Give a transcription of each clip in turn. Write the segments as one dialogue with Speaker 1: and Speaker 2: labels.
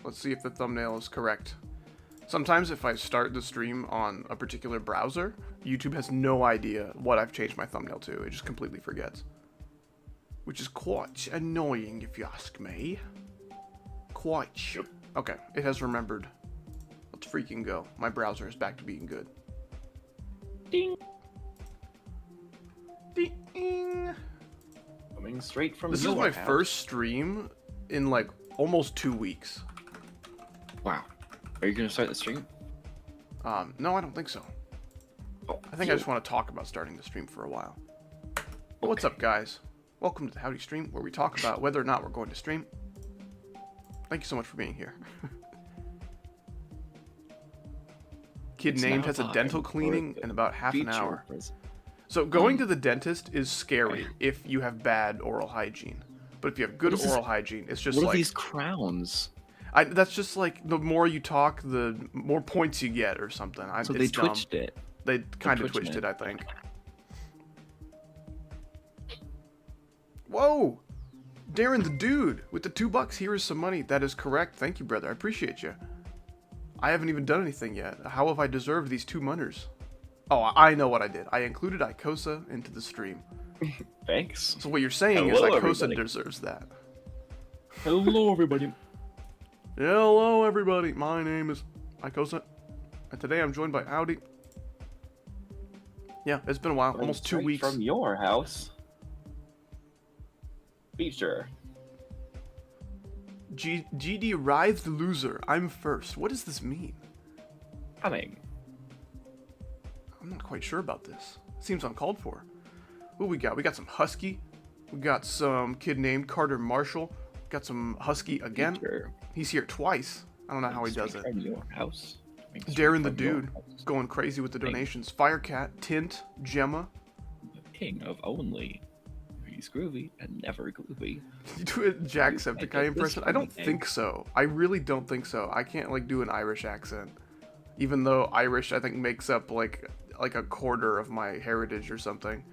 Speaker 1: Let's see if the thumbnail is correct. Sometimes if I start the stream on a particular browser, YouTube has no idea what I've changed my thumbnail to. It just completely forgets. Which is quite annoying if you ask me. Quite. Okay, it has remembered. Let's freaking go. My browser is back to being good.
Speaker 2: Ding.
Speaker 1: Ding.
Speaker 2: Coming straight from
Speaker 1: This is my first stream in like almost 2 weeks.
Speaker 2: Wow. Are you gonna start the stream?
Speaker 1: No, I don't think so.
Speaker 2: Oh,
Speaker 1: I think I just want to talk about starting the stream for a while. Okay. What's up, guys? Welcome to the Howdy Stream, where we talk about whether or not we're going to stream. Thank you so much for being here. Kid named has a dental cleaning in about half an hour. So going to the dentist is scary if you have bad oral hygiene. But if you have good oral hygiene, it's just
Speaker 2: like...
Speaker 1: What
Speaker 2: are these crowns?
Speaker 1: That's just like, the more you talk, the more points you get or something.
Speaker 2: So they twitched it.
Speaker 1: They kind of twitched it, I think. Whoa! Darren the dude with the $2. Here is some money. That is correct. Thank you, brother. I appreciate you. I haven't even done anything yet. How have I deserved these 2 munners? Oh, I know what I did. I included Icosa into the stream.
Speaker 2: Thanks.
Speaker 1: So what you're saying is Icosa deserves that.
Speaker 2: Hello, everybody.
Speaker 1: Hello, everybody. My name is Icosa, and today I'm joined by Audi. Yeah, it's been a while. Almost 2 weeks.
Speaker 2: From your house. Feature.
Speaker 1: GD Writhed Loser. I'm first. What does this mean?
Speaker 2: Coming.
Speaker 1: I'm not quite sure about this. Seems uncalled for. What we got? We got some Husky. We got some kid named Carter Marshall. Got some Husky again.
Speaker 2: Feature.
Speaker 1: He's here twice. I don't know how he does it.
Speaker 2: From your house.
Speaker 1: Darren the dude. Going crazy with the donations. Firecat, Tint, Gemma.
Speaker 2: The king of only. He's groovy and never groovy.
Speaker 1: You do a Jacksepticeye impression? I don't think so. I really don't think so. I can't like do an Irish accent. Even though Irish I think makes up like a quarter of my heritage or something.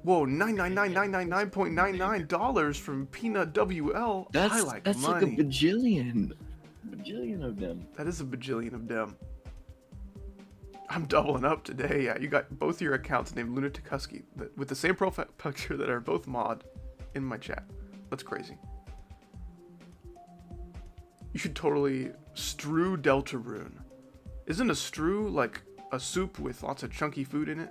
Speaker 1: Whoa, $999.99 from Peanut WL.
Speaker 2: That's
Speaker 1: I like
Speaker 2: that's
Speaker 1: money.
Speaker 2: like a bajillion. Bajillion of them.
Speaker 1: That is a bajillion of them. I'm doubling up today. Yeah, you got both your accounts named Lunatic Husky with the same profile picture that are both mod in my chat. That's crazy. You should totally strew Deltarune. Isn't a strew like a soup with lots of chunky food in it?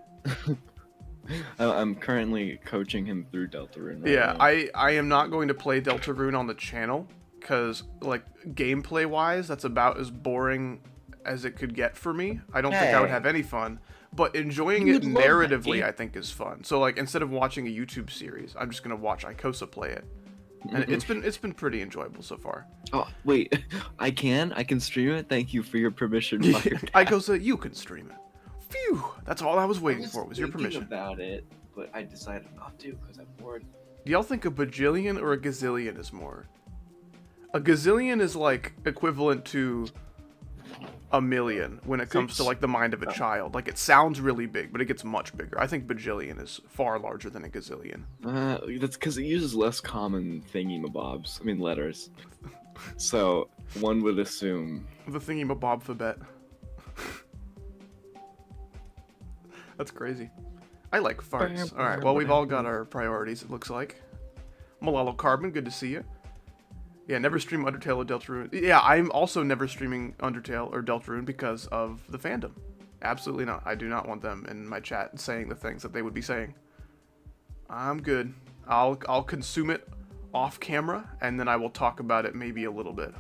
Speaker 2: I'm currently coaching him through Deltarune.
Speaker 1: Yeah, I am not going to play Deltarune on the channel because like gameplay wise, that's about as boring as it could get for me. I don't think I would have any fun, but enjoying it narratively I think is fun. So like instead of watching a YouTube series, I'm just gonna watch Icosa play it, and it's been pretty enjoyable so far.
Speaker 2: Oh wait, I can stream it. Thank you for your permission.
Speaker 1: Icosa, you can stream it. Phew, that's all I was waiting for was your permission.
Speaker 2: About it, but I decided not to because I'm bored.
Speaker 1: Do y'all think a bajillion or a gazillion is more? A gazillion is like equivalent to a million when it comes to like the mind of a child. Like it sounds really big, but it gets much bigger. I think bajillion is far larger than a gazillion.
Speaker 2: That's because it uses less common thingy-mabobs. I mean letters. So one would assume
Speaker 1: the thingy-mabobfabet. That's crazy. I like farts. All right. Well, we've all got our priorities. It looks like. Malalo Carbon, good to see you. Yeah, never stream Undertale or Deltarune. Yeah, I'm also never streaming Undertale or Deltarune because of the fandom. Absolutely not. I do not want them in my chat saying the things that they would be saying. I'm good. I'll consume it off camera, and then I will talk about it maybe a little bit.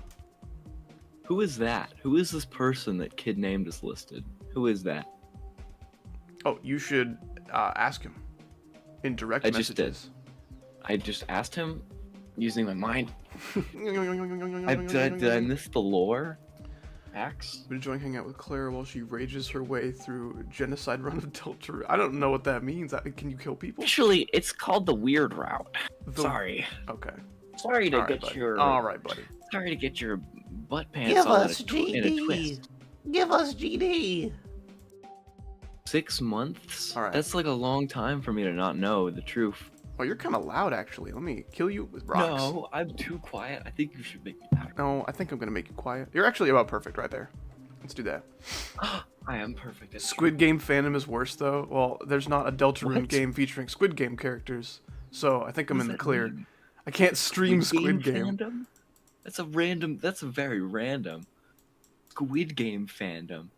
Speaker 2: Who is that? Who is this person that kid named is listed? Who is that?
Speaker 1: Oh, you should ask him in direct messages.
Speaker 2: Just did. I just asked him using my mind. Did I miss the lore? Axe?
Speaker 1: Been enjoying hanging out with Claire while she rages her way through genocide run of Deltarune. I don't know what that means. Can you kill people?
Speaker 2: Actually, it's called the weird route. Sorry.
Speaker 1: Okay.
Speaker 2: Sorry to get your...
Speaker 1: Alright, buddy.
Speaker 2: Sorry to get your butt pants all in a twist.
Speaker 3: Give us GD!
Speaker 2: 6 months?
Speaker 1: All right.
Speaker 2: That's like a long time for me to not know the truth.
Speaker 1: Oh, you're kind of loud, actually. Let me kill you with rocks.
Speaker 2: No, I'm too quiet. I think you should make me louder.
Speaker 1: No, I think I'm gonna make you quiet. You're actually about perfect right there. Let's do that.
Speaker 2: I am perfect.
Speaker 1: Squid Game fandom is worse, though. Well, there's not a Deltarune
Speaker 2: What?
Speaker 1: game featuring Squid Game characters, so I think I'm
Speaker 2: What
Speaker 1: in
Speaker 2: does
Speaker 1: the
Speaker 2: that
Speaker 1: clear.
Speaker 2: mean?
Speaker 1: I can't stream Squid Game.
Speaker 2: Fandom? That's a random. That's a very random. Squid Game fandom.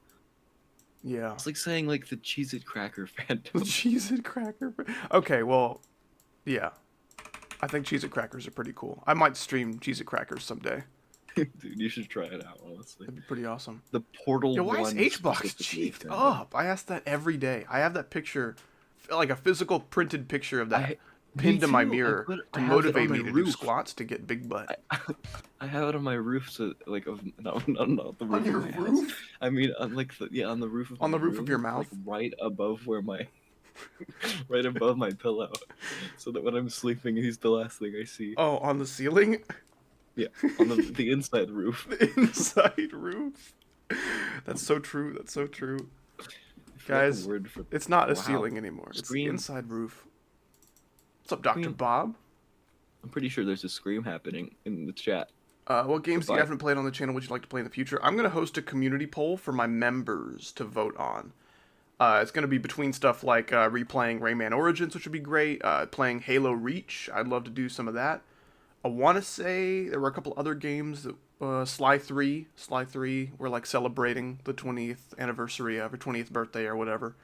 Speaker 1: Yeah.
Speaker 2: It's like saying like the Cheez-It Cracker
Speaker 1: The
Speaker 2: fandom.
Speaker 1: Cheez-It Cracker. Okay, well, yeah. I think Cheez-It Crackers are pretty cool. I might stream Cheez-It Crackers someday.
Speaker 2: Dude, you should try it out, honestly.
Speaker 1: That'd be pretty awesome.
Speaker 2: The Portal
Speaker 1: Yo, why is
Speaker 2: 1
Speaker 1: HBox
Speaker 2: specifically
Speaker 1: cheeked
Speaker 2: fandom.
Speaker 1: up? I ask that every day. I have that picture, like a physical printed picture of that
Speaker 2: Me
Speaker 1: pinned to my
Speaker 2: too.
Speaker 1: mirror
Speaker 2: I
Speaker 1: to
Speaker 2: have it
Speaker 1: motivate
Speaker 2: on my
Speaker 1: me to do
Speaker 2: roof.
Speaker 1: squats to get big butt.
Speaker 2: I have it on my roof, so like of no, not the roof.
Speaker 1: On your
Speaker 2: of my house.
Speaker 1: roof?
Speaker 2: I mean, on like on the roof of
Speaker 1: On
Speaker 2: my
Speaker 1: the roof of
Speaker 2: room,
Speaker 1: your mouth?
Speaker 2: like right above where my, right above my pillow, so that when I'm sleeping, he's the last thing I see.
Speaker 1: Oh, on the ceiling?
Speaker 2: Yeah, on the inside roof.
Speaker 1: The inside roof. That's so true. That's so true.
Speaker 2: I feel like
Speaker 1: Guys,
Speaker 2: a word for
Speaker 1: it's not a
Speaker 2: wow.
Speaker 1: ceiling anymore. It's the
Speaker 2: Scream.
Speaker 1: inside roof. What's up, Dr.
Speaker 2: Scream.
Speaker 1: Bob?
Speaker 2: I'm pretty sure there's a scream happening in the chat.
Speaker 1: What games do you
Speaker 2: Goodbye.
Speaker 1: haven't played on the channel would you like to play in the future? I'm going to host a community poll for my members to vote on. It's going to be between stuff like replaying Rayman Origins, which would be great, playing Halo Reach. I'd love to do some of that. I want to say there were a couple other games that Sly 3, we're like celebrating the 20th anniversary of, or 20th birthday or whatever.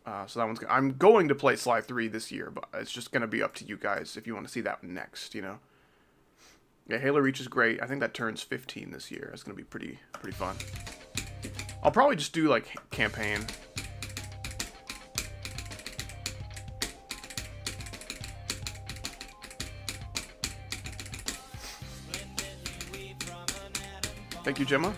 Speaker 1: So that one's good. I'm going to play Sly 3 this year, but it's just going to be up to you guys if you want to see that one next, you know. Yeah, Halo Reach is great. I think that turns 15 this year. It's going to be pretty fun. I'll probably just do like campaign. Thank you, Gemma.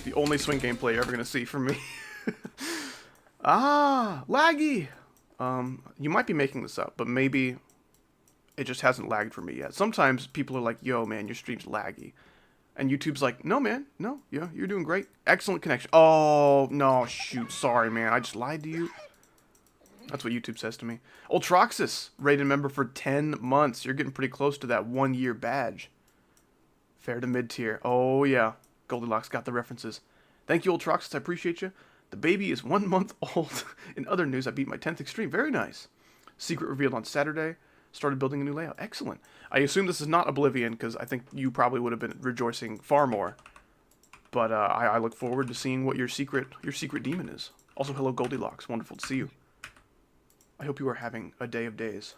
Speaker 1: The only swing gameplay you're ever gonna see from me. Laggy. You might be making this up, but maybe it just hasn't lagged for me yet. Sometimes people are like, "Yo, man, your stream's laggy." And YouTube's like, no, man, no, yeah, you're doing great. Excellent connection. Oh, no, shoot, sorry, man, I just lied to you. That's what YouTube says to me. Ultroxis, rated member for 10 months. You're getting pretty close to that 1-year badge. Fair to mid-tier. Oh, yeah, Goldilocks got the references. Thank you, Ultroxis, I appreciate you. The baby is 1 month old. In other news, I beat my 10th extreme. Very nice. Secret revealed on Saturday. Started building a new layout. Excellent. I assume this is not Oblivion, because I think you probably would have been rejoicing far more. But I look forward to seeing what your secret demon is. Also, hello Goldilocks. Wonderful to see you. I hope you are having a day of days.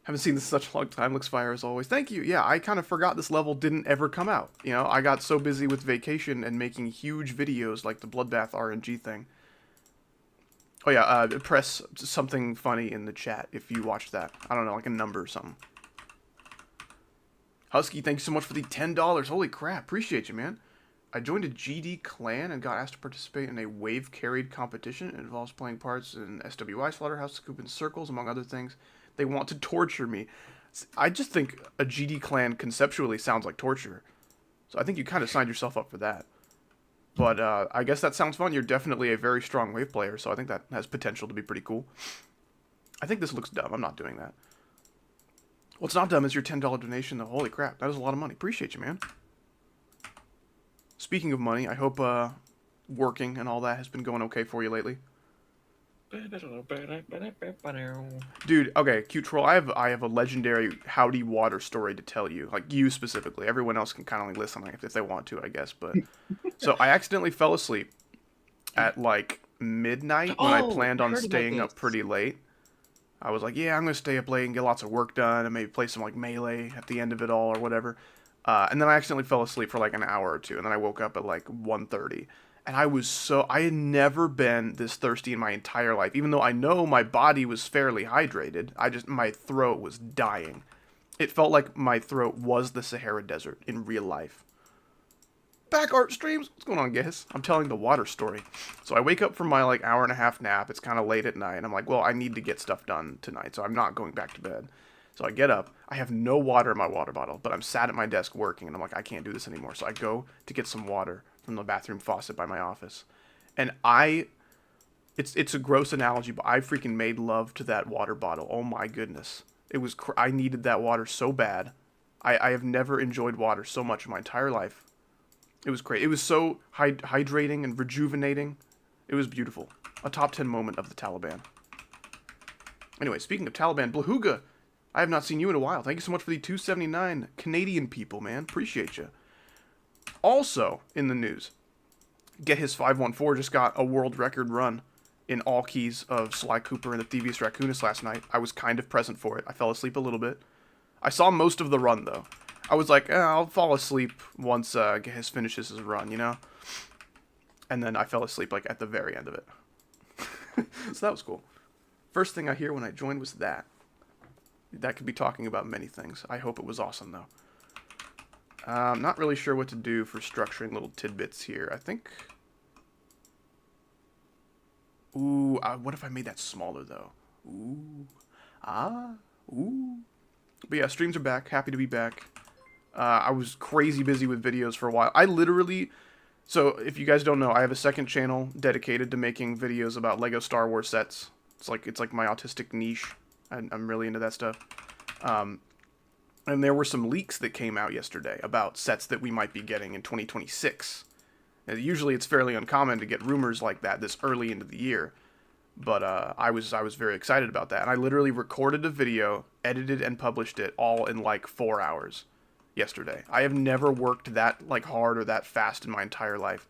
Speaker 1: Haven't seen this in such a long time. Looks fire as always. Thank you. Yeah, I kind of forgot this level didn't ever come out. You know, I got so busy with vacation and making huge videos like the Bloodbath RNG thing. Oh yeah, press something funny in the chat if you watched that. I don't know, like a number or something. Husky, thank you so much for the $10. Holy crap, appreciate you, man. I joined a GD clan and got asked to participate in a wave-carried competition. It involves playing parts in SWI, Slaughterhouse, Scoop, and Circles, among other things. They want to torture me. I just think a GD clan conceptually sounds like torture. So I think you kind of signed yourself up for that. But I guess that sounds fun. You're definitely a very strong wave player, so I think that has potential to be pretty cool. I think this looks dumb. I'm not doing that. What's not dumb is your $10 donation, though. Holy crap, that is a lot of money. Appreciate you, man. Speaking of money, I hope working and all that has been going okay for you lately. Dude, okay, cute troll. I have a legendary Howdy Water story to tell you. Like, you specifically. Everyone else can kind of like listen like, if they want to, I guess. But so I accidentally fell asleep at like midnight when I planned on staying up pretty late. I was like, yeah, I'm gonna stay up late and get lots of work done and maybe play some like Melee at the end of it all or whatever. And then I accidentally fell asleep for like an hour or two, and then I woke up at like 1:30. And I had never been this thirsty in my entire life. Even though I know my body was fairly hydrated, my throat was dying. It felt like my throat was the Sahara Desert in real life. back, Art Streams. What's going on, guys? I'm telling the water story. So I wake up from my like hour and a half nap. It's kind of late at night. I'm like, well, I need to get stuff done tonight, so I'm not going back to bed. So I get up. I have no water in my water bottle, but I'm sat at my desk working, and I'm like, I can't do this anymore. So I go to get some water from the bathroom faucet by my office, and it's a gross analogy, but I freaking made love to that water bottle. Oh my goodness, it was I needed that water so bad. I have never enjoyed water so much in my entire life. It was great. It was so hydrating and rejuvenating. It was beautiful. A top 10 moment of the Taliban. Anyway, speaking of Taliban, Blahuga, I have not seen you in a while. Thank you so much for the 279 Canadian people, man. Appreciate you. Also, in the news, Get His 514 just got a world record run in all keys of Sly Cooper and the Thieves Raccoonus last night. I was kind of present for it. I fell asleep a little bit. I saw most of the run, though. I was like, I'll fall asleep once Get His finishes his run, you know? And then I fell asleep, like, at the very end of it. So that was cool. First thing I hear when I joined was that. That could be talking about many things. I hope it was awesome, though. I'm not really sure what to do for structuring little tidbits here. I think... Ooh, what if I made that smaller, though? Ooh. Ooh. But yeah, streams are back. Happy to be back. I was crazy busy with videos for a while. I literally... So, if you guys don't know, I have a second channel dedicated to making videos about LEGO Star Wars sets. It's like my autistic niche. I'm really into that stuff. And there were some leaks that came out yesterday about sets that we might be getting in 2026. And usually it's fairly uncommon to get rumors like that this early into the year. But I was very excited about that. And I literally recorded a video, edited and published it all in like 4 hours yesterday. I have never worked that like hard or that fast in my entire life.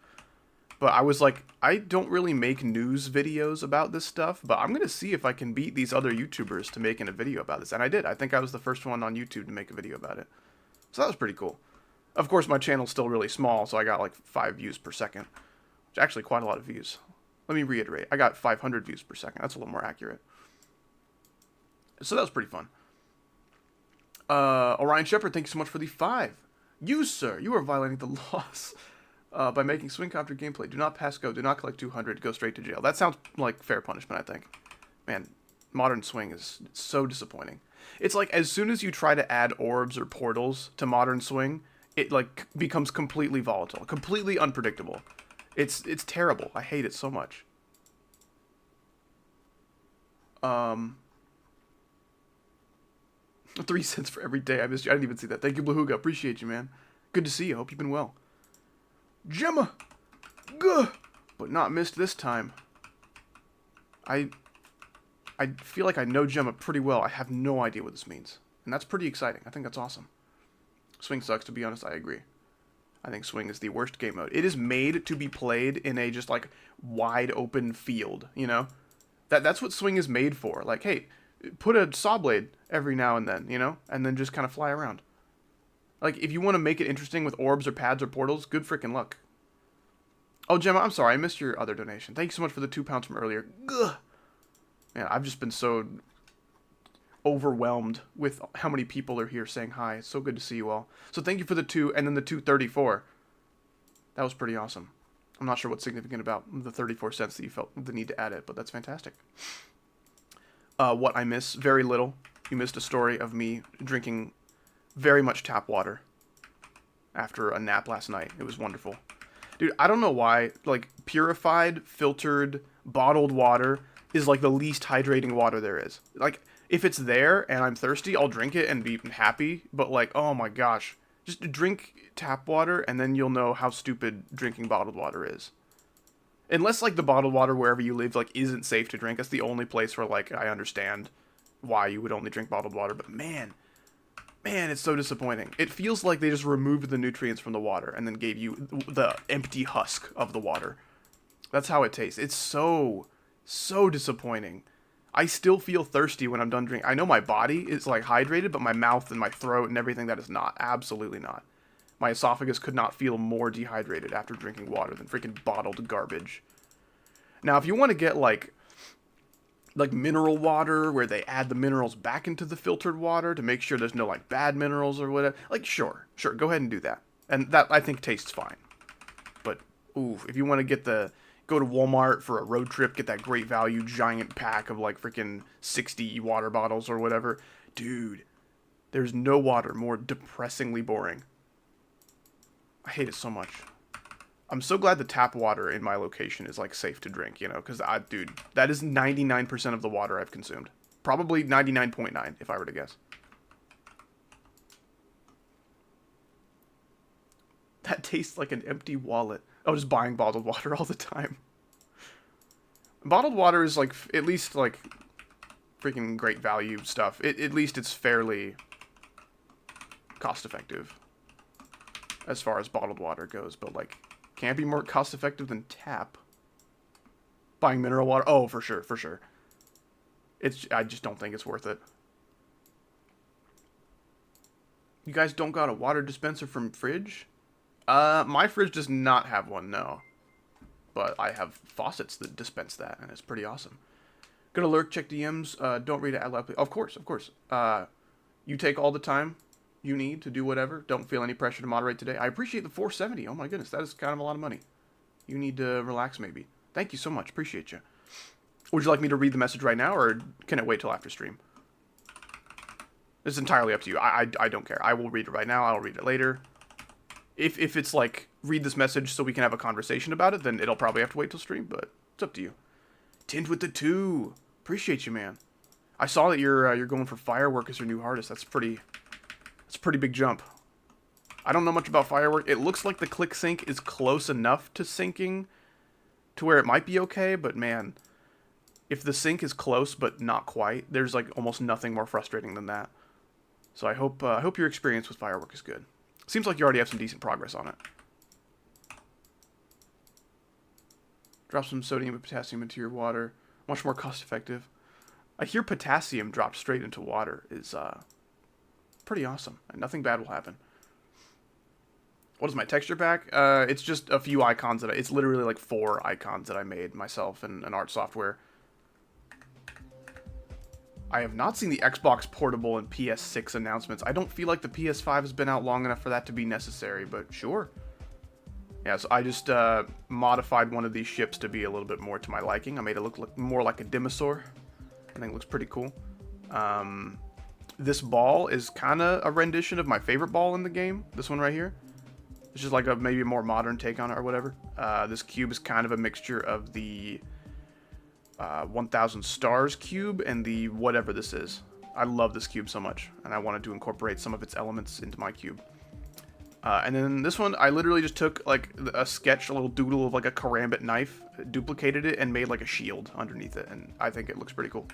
Speaker 1: But I was like, I don't really make news videos about this stuff, but I'm going to see if I can beat these other YouTubers to making a video about this. And I did. I think I was the first one on YouTube to make a video about it. So that was pretty cool. Of course, my channel's still really small, so I got like 5 views per second. Which is actually quite a lot of views. Let me reiterate. I got 500 views per second. That's a little more accurate. So that was pretty fun. Orion Shepard, thank you so much for the 5. You, sir, you are violating the laws. By making Swingcopter gameplay. Do not pass go. Do not collect 200. Go straight to jail. That sounds like fair punishment, I think. Man, Modern Swing is so disappointing. It's like as soon as you try to add orbs or portals to Modern Swing, it like becomes completely volatile, completely unpredictable. It's terrible. I hate it so much. 3 cents for every day I missed you. I didn't even see that. Thank you, Blahuga. Appreciate you, man. Good to see you. Hope you've been well. Gemma! Gah! But not missed this time. I feel like I know Gemma pretty well. I have no idea what this means. And that's pretty exciting. I think that's awesome. Swing sucks, to be honest. I agree. I think Swing is the worst game mode. It is made to be played in a just, like, wide open field, you know? That's what Swing is made for. Like, hey, put a saw blade every now and then, you know? And then just kind of fly around. Like, if you want to make it interesting with orbs or pads or portals, good freaking luck. Oh, Gemma, I'm sorry. I missed your other donation. Thank you so much for the £2 from earlier. Gah! Man, I've just been so overwhelmed with how many people are here saying hi. It's so good to see you all. So thank you for the 2 and then the 234. That was pretty awesome. I'm not sure what's significant about the 34 cents that you felt the need to add it, but that's fantastic. What I miss? Very little. You missed a story of me drinking very much tap water after a nap last night. It was wonderful. Dude, I don't know why, like, purified, filtered, bottled water is, like, the least hydrating water there is. Like, if it's there and I'm thirsty, I'll drink it and be happy, but, like, oh my gosh. Just drink tap water and then you'll know how stupid drinking bottled water is. Unless, like, the bottled water wherever you live, like, isn't safe to drink. That's the only place where, like, I understand why you would only drink bottled water, but man, it's so disappointing. It feels like they just removed the nutrients from the water and then gave you the empty husk of the water. That's how it tastes. It's so disappointing. I still feel thirsty when I'm done drinking. I know my body is, like, hydrated, but my mouth and my throat and everything, that is not. Absolutely not. My esophagus could not feel more dehydrated after drinking water than freaking bottled garbage. Now, if you want to get, like mineral water where they add the minerals back into the filtered water to make sure there's no, like, bad minerals or whatever. Like, sure, go ahead and do that. And that, I think, tastes fine. Ooh, if you want to get go to Walmart for a road trip, get that great value giant pack of like freaking 60 water bottles or whatever. Dude, there's no water more depressingly boring. I hate it so much. I'm so glad the tap water in my location is like safe to drink, you know, because dude, that is 99% of the water I've consumed. Probably 99.9 if I were to guess. That tastes like an empty wallet. I was just buying bottled water all the time. Bottled water is like at least like freaking great value stuff. At least it's fairly cost effective as far as bottled water goes, but like can't be more cost effective than tap. Buying mineral water, oh for sure, for sure. I just don't think it's worth it. You guys don't got a water dispenser from fridge? My fridge does not have one, no. But I have faucets that dispense that, and it's pretty awesome. Gonna lurk, check DMs, don't read it out loud. Of course, of course. You take all the time you need to do whatever. Don't feel any pressure to moderate today. I appreciate the 470. Oh my goodness, that is kind of a lot of money. You need to relax maybe. Thank you so much, appreciate you. Would you like me to read the message right now, or can it wait till after stream? It's entirely up to you. I don't care. I will read it right now, I'll read it later. If it's like, read this message so we can have a conversation about it, then it'll probably have to wait till stream, but it's up to you. Tint with the 2. Appreciate you, man. I saw that you're going for Firework as your new hardest. That's a pretty big jump. I don't know much about Firework. It looks like the click sync is close enough to syncing to where it might be okay, but man, if the sync is close but not quite, there's like almost nothing more frustrating than that. So I hope your experience with Firework is good. Seems like you already have some decent progress on it. Drop some sodium and potassium into your water. Much more cost effective. I hear potassium dropped straight into water is pretty awesome. And nothing bad will happen. What is my texture pack? It's just a few icons it's literally like 4 icons that I made myself in an art software. I have not seen the Xbox Portable and PS6 announcements. I don't feel like the PS5 has been out long enough for that to be necessary, but sure. Yeah, so I just modified one of these ships to be a little bit more to my liking. I made it look more like a Dinosaur. I think it looks pretty cool. This ball is kind of a rendition of my favorite ball in the game. This one right here. It's just like maybe a more modern take on it or whatever. This cube is kind of a mixture of the 1000 Stars cube and the whatever this is. I love this cube so much, and I wanted to incorporate some of its elements into my cube. And then this one, I literally just took like a sketch, a little doodle of like a karambit knife, duplicated it, and made like a shield underneath it, and I think it looks pretty cool.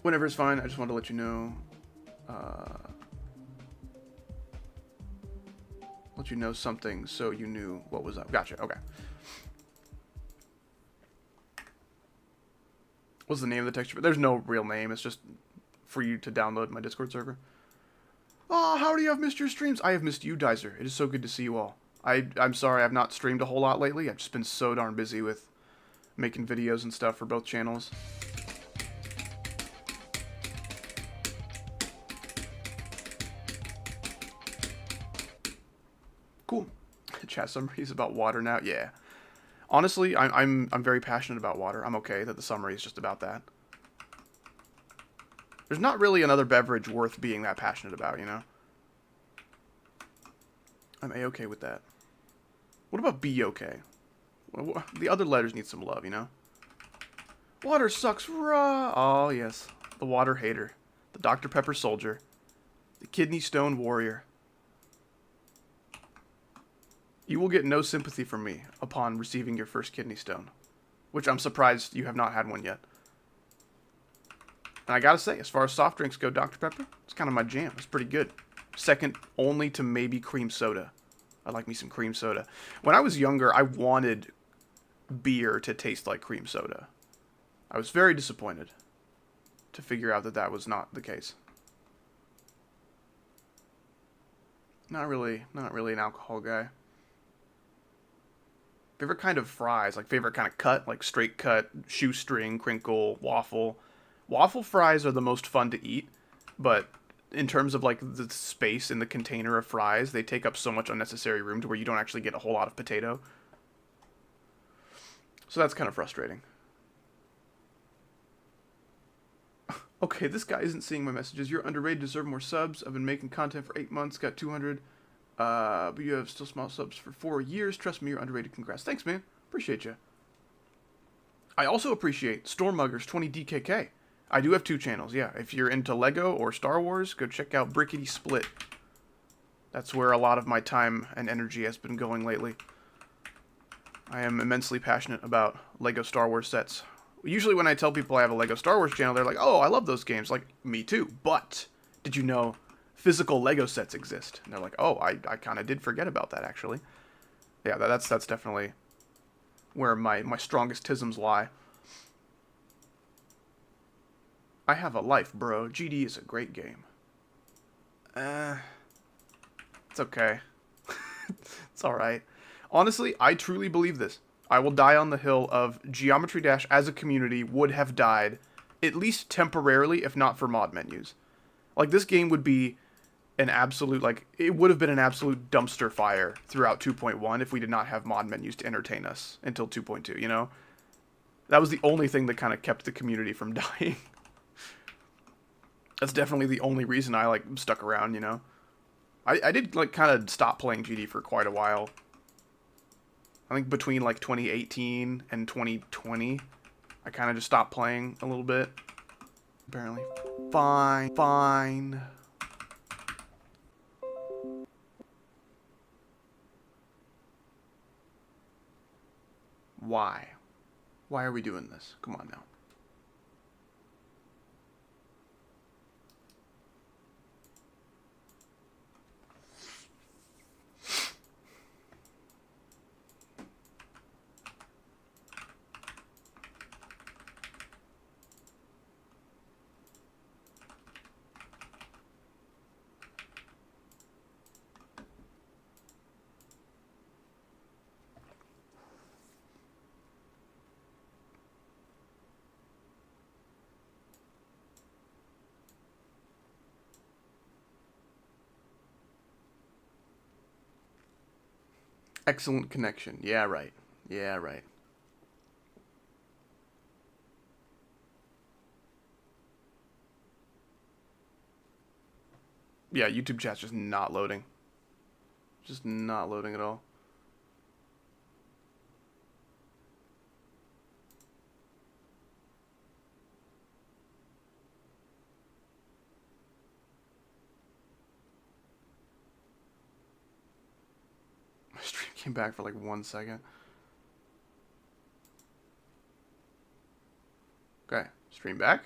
Speaker 1: Whenever it's fine, I just wanted to let you know. Let you know something so you knew what was up. Gotcha, okay. What's the name of the texture? There's no real name. It's just for you to download my Discord server. Oh, how do you have missed your streams? I have missed you, Dizer. It is so good to see you all. I'm sorry I've not streamed a whole lot lately. I've just been so darn busy with making videos and stuff for both channels. Cool. Chat summary is about water now. Yeah. Honestly, I'm very passionate about water. I'm okay that the summary is just about that. There's not really another beverage worth being that passionate about, you know? I'm A-okay with that. What about B-okay? The other letters need some love, you know? Water sucks raw. Oh, yes. The water hater. The Dr. Pepper soldier. The kidney stone warrior. You will get no sympathy from me upon receiving your first kidney stone. Which I'm surprised you have not had one yet. And I gotta say, as far as soft drinks go, Dr. Pepper, it's kind of my jam. It's pretty good. Second only to maybe cream soda. I like me some cream soda. When I was younger, I wanted beer to taste like cream soda. I was very disappointed to figure out that that was not the case. Not really an alcohol guy. Favorite kind of fries, like favorite kind of cut, like straight cut, shoestring, crinkle, waffle. Waffle fries are the most fun to eat, but in terms of like the space in the container of fries, they take up so much unnecessary room to where you don't actually get a whole lot of potato. So that's kind of frustrating. Okay, this guy isn't seeing my messages. You're underrated, deserve more subs. I've been making content for 8 months, got 200. But you have still small subs for 4 years. Trust me, you're underrated. Congrats. Thanks, man. Appreciate you. I also appreciate Stormmuggers 20DKK. I do have 2 channels, yeah. If you're into Lego or Star Wars, go check out Brickety Split. That's where a lot of my time and energy has been going lately. I am immensely passionate about Lego Star Wars sets. Usually when I tell people I have a Lego Star Wars channel, they're like, oh, I love those games. Like, me too. But did you know physical Lego sets exist? And they're like, oh, I kind of did forget about that, actually. Yeah, that's definitely where my strongest tisms lie. I have a life, bro. GD is a great game. It's okay. It's alright. Honestly, I truly believe this. I will die on the hill of Geometry Dash as a community would have died, at least temporarily, if not for mod menus. Like, this game would be an absolute, like, it would have been an absolute dumpster fire throughout 2.1 if we did not have mod menus to entertain us until 2.2, you know? That was the only thing that kind of kept the community from dying. That's definitely the only reason I, like, stuck around, you know? I did, like, kind of stop playing GD for quite a while. I think between, like, 2018 and 2020, I kind of just stopped playing a little bit. Apparently. Fine. Why? Why are we doing this? Come on now. Excellent connection. Yeah, right. Yeah, right. Yeah, YouTube chat's just not loading. Just not loading at all. My stream came back for like 1 second. Okay, stream back.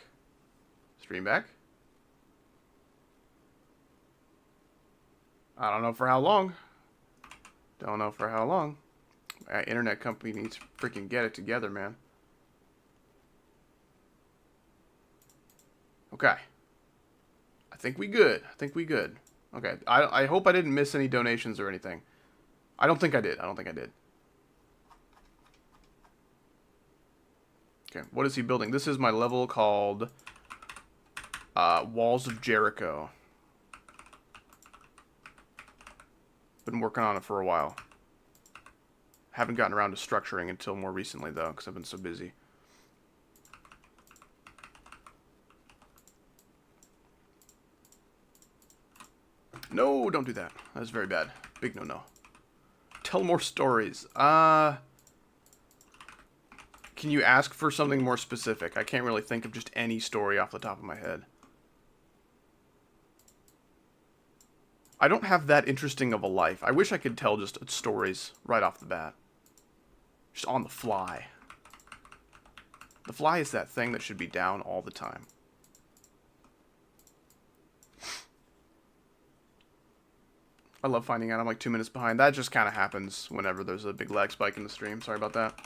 Speaker 1: Stream back. I don't know for how long. Don't know for how long. My internet company needs to freaking get it together, man. Okay. I think we good. Okay. I hope I didn't miss any donations or anything. I don't think I did. Okay, what is he building? This is my level called Walls of Jericho. Been working on it for a while. Haven't gotten around to structuring until more recently, though, because I've been so busy. No, don't do that. That's very bad. Big no-no. Tell more stories. Can you ask for something more specific? I can't really think of just any story off the top of my head. I don't have that interesting of a life. I wish I could tell just stories right off the bat. Just on the fly. The fly is that thing that should be down all the time. I love finding out I'm like 2 minutes behind. That just kind of happens whenever there's a big lag spike in the stream. Sorry about that.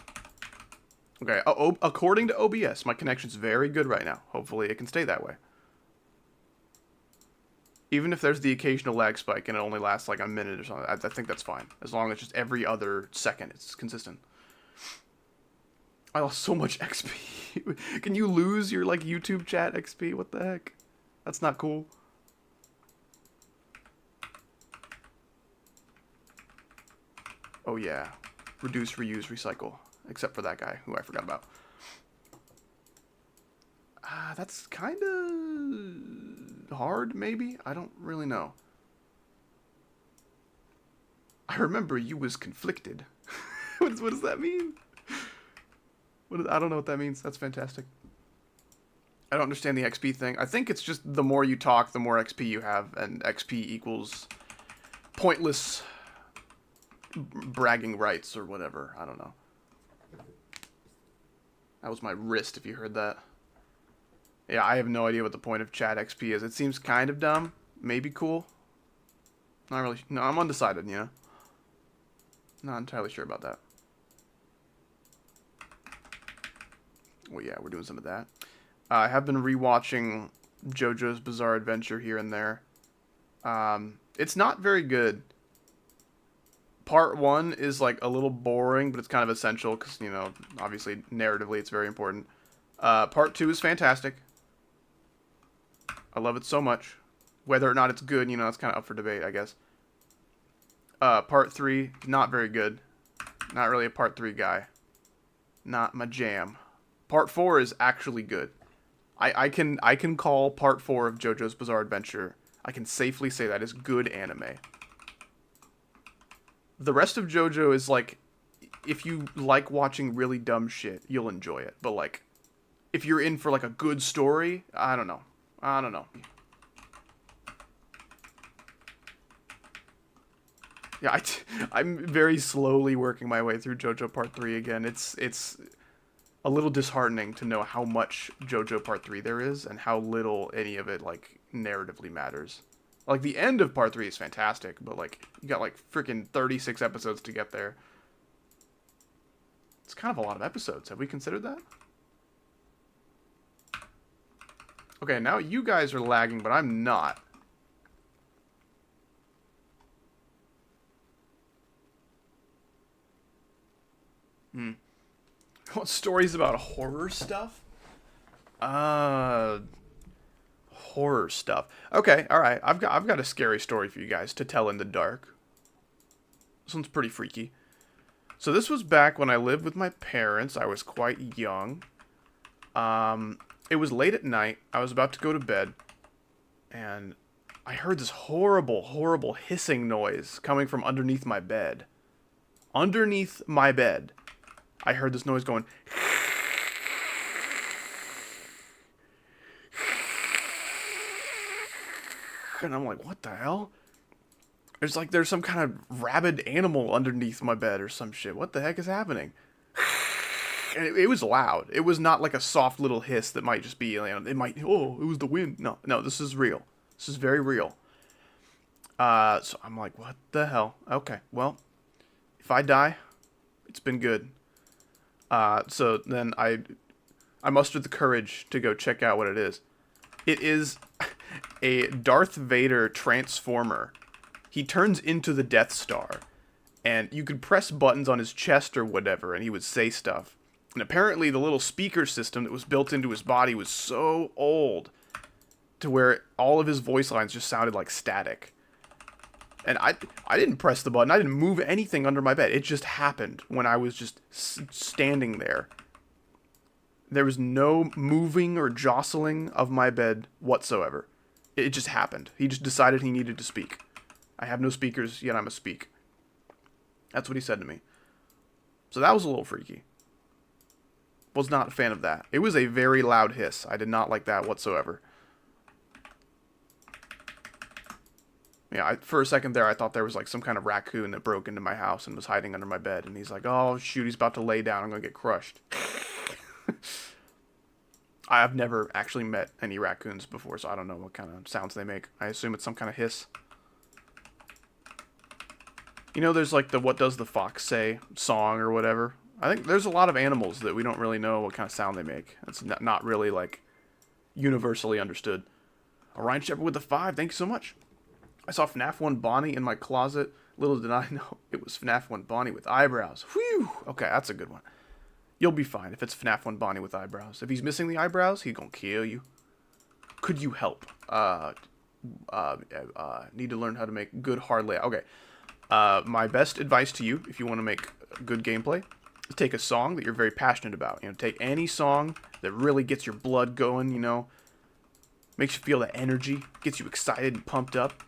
Speaker 1: Okay, according to OBS, my connection's very good right now. Hopefully it can stay that way. Even if there's the occasional lag spike and it only lasts like a minute or something, I think that's fine. As long as just every other second it's consistent. I lost so much XP. Can you lose your like YouTube chat XP? What the heck? That's not cool. Oh yeah. Reduce, reuse, recycle. Except for that guy, who I forgot about. That's kind of hard, maybe? I don't really know. I remember you was conflicted. What does that mean? I don't know what that means. That's fantastic. I don't understand the XP thing. I think it's just the more you talk, the more XP you have, and XP equals pointless bragging rights or whatever. I don't know. That was my wrist, if you heard that. Yeah, I have no idea what the point of chat XP is. It seems kind of dumb. Maybe cool. Not really. No, I'm undecided, you know? Not entirely sure about that. Well, yeah, we're doing some of that. I have been rewatching JoJo's Bizarre Adventure here and there. It's not very good. Part 1 is, like, a little boring, but it's kind of essential because, you know, obviously, narratively, it's very important. Part 2 is fantastic. I love it so much. Whether or not it's good, you know, that's kind of up for debate, I guess. Part 3, not very good. Not really a Part 3 guy. Not my jam. Part 4 is actually good. I can call Part 4 of JoJo's Bizarre Adventure. I can safely say that is good anime. The rest of JoJo is like, if you like watching really dumb shit, you'll enjoy it. But like, if you're in for like a good story, I don't know. Yeah, I'm very slowly working my way through JoJo Part 3 again. It's a little disheartening to know how much JoJo Part 3 there is and how little any of it, like, narratively matters. Like, the end of Part 3 is fantastic, but, like, you got, like, freaking 36 episodes to get there. It's kind of a lot of episodes. Have we considered that? Okay, now you guys are lagging, but I'm not. Want stories about horror stuff? Horror stuff. Okay, alright. I've got a scary story for you guys to tell in the dark. This one's pretty freaky. So this was back when I lived with my parents. I was quite young. It was late at night. I was about to go to bed. And I heard this horrible, horrible hissing noise coming from underneath my bed. Underneath my bed. I heard this noise going. And I'm like, what the hell? There's some kind of rabid animal underneath my bed or some shit. What the heck is happening? And it was loud. It was not like a soft little hiss that might just be, you know, it was the wind. No, this is real. This is very real. So I'm like, what the hell? Okay, well, if I die, it's been good. So then I mustered the courage to go check out what it is. It is a Darth Vader transformer. He turns into the Death Star, and you could press buttons on his chest or whatever, and he would say stuff. And apparently the little speaker system that was built into his body was so old to where all of his voice lines just sounded like static. And I didn't press the button. I didn't move anything under my bed. It just happened when I was just standing there. There was no moving or jostling of my bed whatsoever. It just happened. He just decided he needed to speak. I have no speakers, yet I must speak. That's what he said to me. So that was a little freaky. Was not a fan of that. It was a very loud hiss. I did not like that whatsoever. Yeah, for a second there, I thought there was like some kind of raccoon that broke into my house and was hiding under my bed. And he's like, oh, shoot, he's about to lay down. I'm going to get crushed. I've never actually met any raccoons before, so I don't know what kind of sounds they make. I assume it's some kind of hiss. You know, there's like the What Does the Fox Say song or whatever. I think there's a lot of animals that we don't really know what kind of sound they make. It's not really like universally understood. Orion Shepherd with the 5, thank you so much. I saw FNAF 1 Bonnie in my closet. Little did I know it was FNAF 1 Bonnie with eyebrows. Whew! Okay, that's a good one. You'll be fine if it's FNAF 1 Bonnie with eyebrows. If he's missing the eyebrows, he's gonna kill you. Could you help? Need to learn how to make good hard layout. Okay. My best advice to you, if you want to make good gameplay, is take a song that you're very passionate about. You know, take any song that really gets your blood going, you know, makes you feel that energy, gets you excited and pumped up.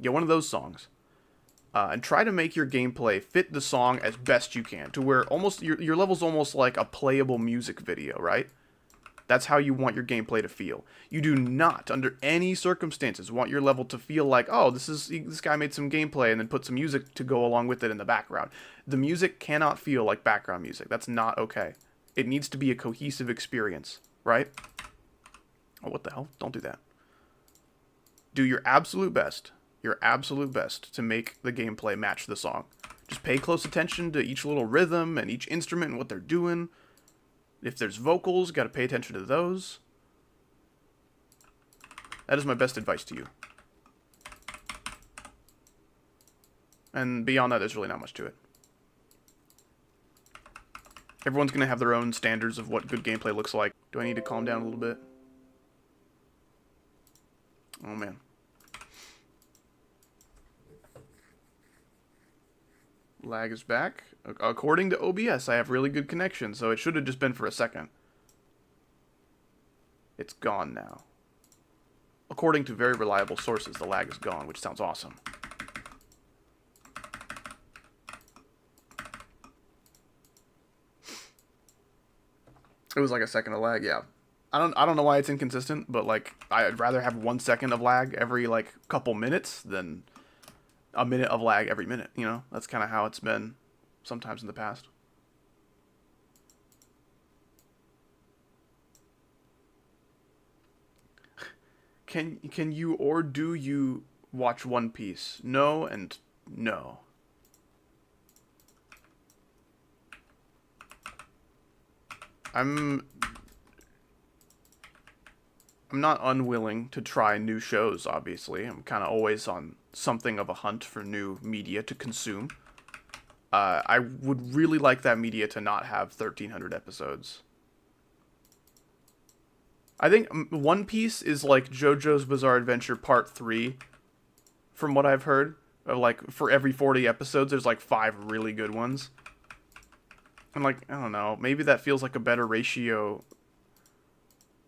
Speaker 1: Get one of those songs. And try to make your gameplay fit the song as best you can, to where almost your level's almost like a playable music video, right? That's how you want your gameplay to feel. You do not, under any circumstances, want your level to feel like, oh, this guy made some gameplay and then put some music to go along with it in the background. The music cannot feel like background music. That's not okay. It needs to be a cohesive experience, right? Oh, what the hell? Don't do that. Do your absolute best to make the gameplay match the song. Just pay close attention to each little rhythm and each instrument and what they're doing. If there's vocals, got to pay attention to those. That is my best advice to you. And beyond that, there's really not much to it. Everyone's going to have their own standards of what good gameplay looks like. Do I need to calm down a little bit? Oh, man. Lag is back. According to OBS, I have really good connection, so it should have just been for a second. It's gone now. According to very reliable sources, the lag is gone, which sounds awesome. It was like a second of lag, yeah. I don't know why it's inconsistent, but like I'd rather have 1 second of lag every like couple minutes than a minute of lag every minute, you know? That's kind of how it's been sometimes in the past. Can you or do you watch One Piece? No and no. I'm not unwilling to try new shows, obviously. I'm kind of always on something of a hunt for new media to consume. I would really like that media to not have 1,300 episodes. I think One Piece is like JoJo's Bizarre Adventure Part 3, from what I've heard. Like, for every 40 episodes, there's like 5 really good ones. And like, I don't know, maybe that feels like a better ratio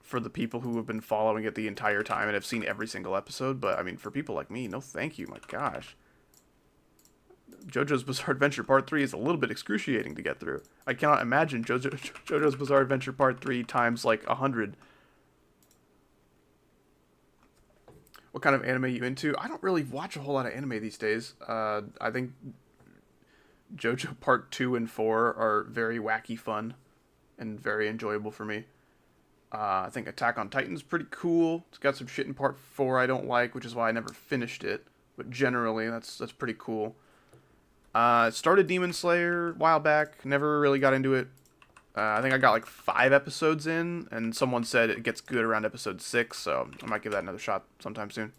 Speaker 1: for the people who have been following it the entire time and have seen every single episode, but I mean, for people like me, no thank you, my gosh. JoJo's Bizarre Adventure Part 3 is a little bit excruciating to get through. I cannot imagine JoJo's Bizarre Adventure Part 3 times like 100. What kind of anime are you into? I don't really watch a whole lot of anime these days. I think JoJo Part 2 and 4 are very wacky fun and very enjoyable for me. I think Attack on Titan's pretty cool. It's got some shit in Part 4 I don't like, which is why I never finished it. But generally, that's pretty cool. Started Demon Slayer a while back. Never really got into it. I think I got like 5 episodes in, and someone said it gets good around episode 6, so I might give that another shot sometime soon.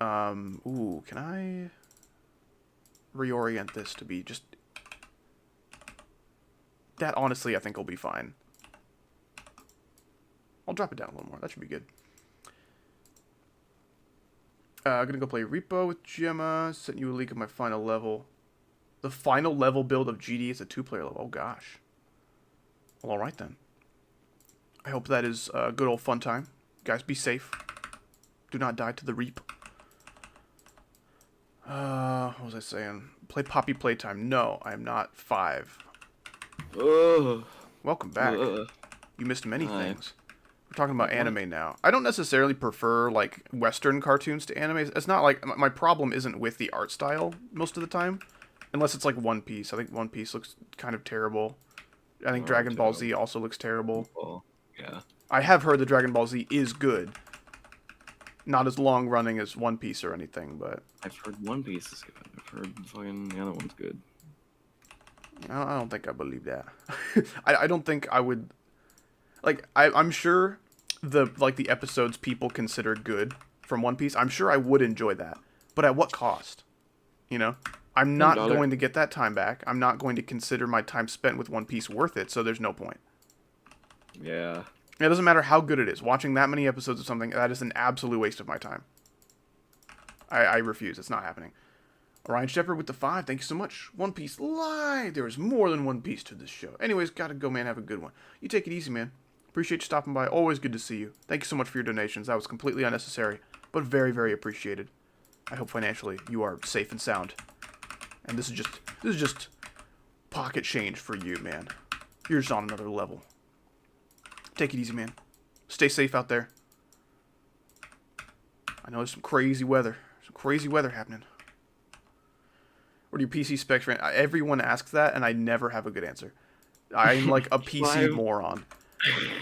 Speaker 1: Ooh, can I reorient this to be just... That, honestly, I think will be fine. I'll drop it down a little more. That should be good. I'm gonna go play Repo with Gemma. Sent you a leak of my final level. The final level build of GD is a 2-player level. Oh, gosh. Well, alright then. I hope that is a good old fun time. Guys, be safe. Do not die to the Reap. What was I saying? Play Poppy Playtime. No, I am not 5. Welcome back. You missed many things. We're talking about anime now. I don't necessarily prefer, like, Western cartoons to anime. It's not like... My problem isn't with the art style most of the time. Unless it's, like, One Piece. I think One Piece looks kind of terrible. I think Dragon Ball Z also looks terrible.
Speaker 2: Well, yeah.
Speaker 1: I have heard that Dragon Ball Z is good. Not as long-running as One Piece or anything, but...
Speaker 2: I've heard One Piece is good. I've heard fucking the other one's good.
Speaker 1: I don't think I believe that. I don't think I would... Like, I'm sure the episodes people consider good from One Piece, I'm sure I would enjoy that. But at what cost? You know? I'm not going to get that time back. I'm not going to consider my time spent with One Piece worth it, so there's no point.
Speaker 2: Yeah.
Speaker 1: It doesn't matter how good it is. Watching that many episodes of something, that is an absolute waste of my time. I refuse. It's not happening. Orion Shepherd with the 5. Thank you so much. One Piece Live. There is more than One Piece to this show. Anyways, gotta go, man. Have a good one. You take it easy, man. Appreciate you stopping by. Always good to see you. Thank you so much for your donations. That was completely unnecessary, but very, very appreciated. I hope financially you are safe and sound. And this is just pocket change for you, man. You're just on another level. Take it easy, man. Stay safe out there. I know there's some crazy weather. Some crazy weather happening. What are your PC specs? Everyone asks that, and I never have a good answer. I'm like a PC moron.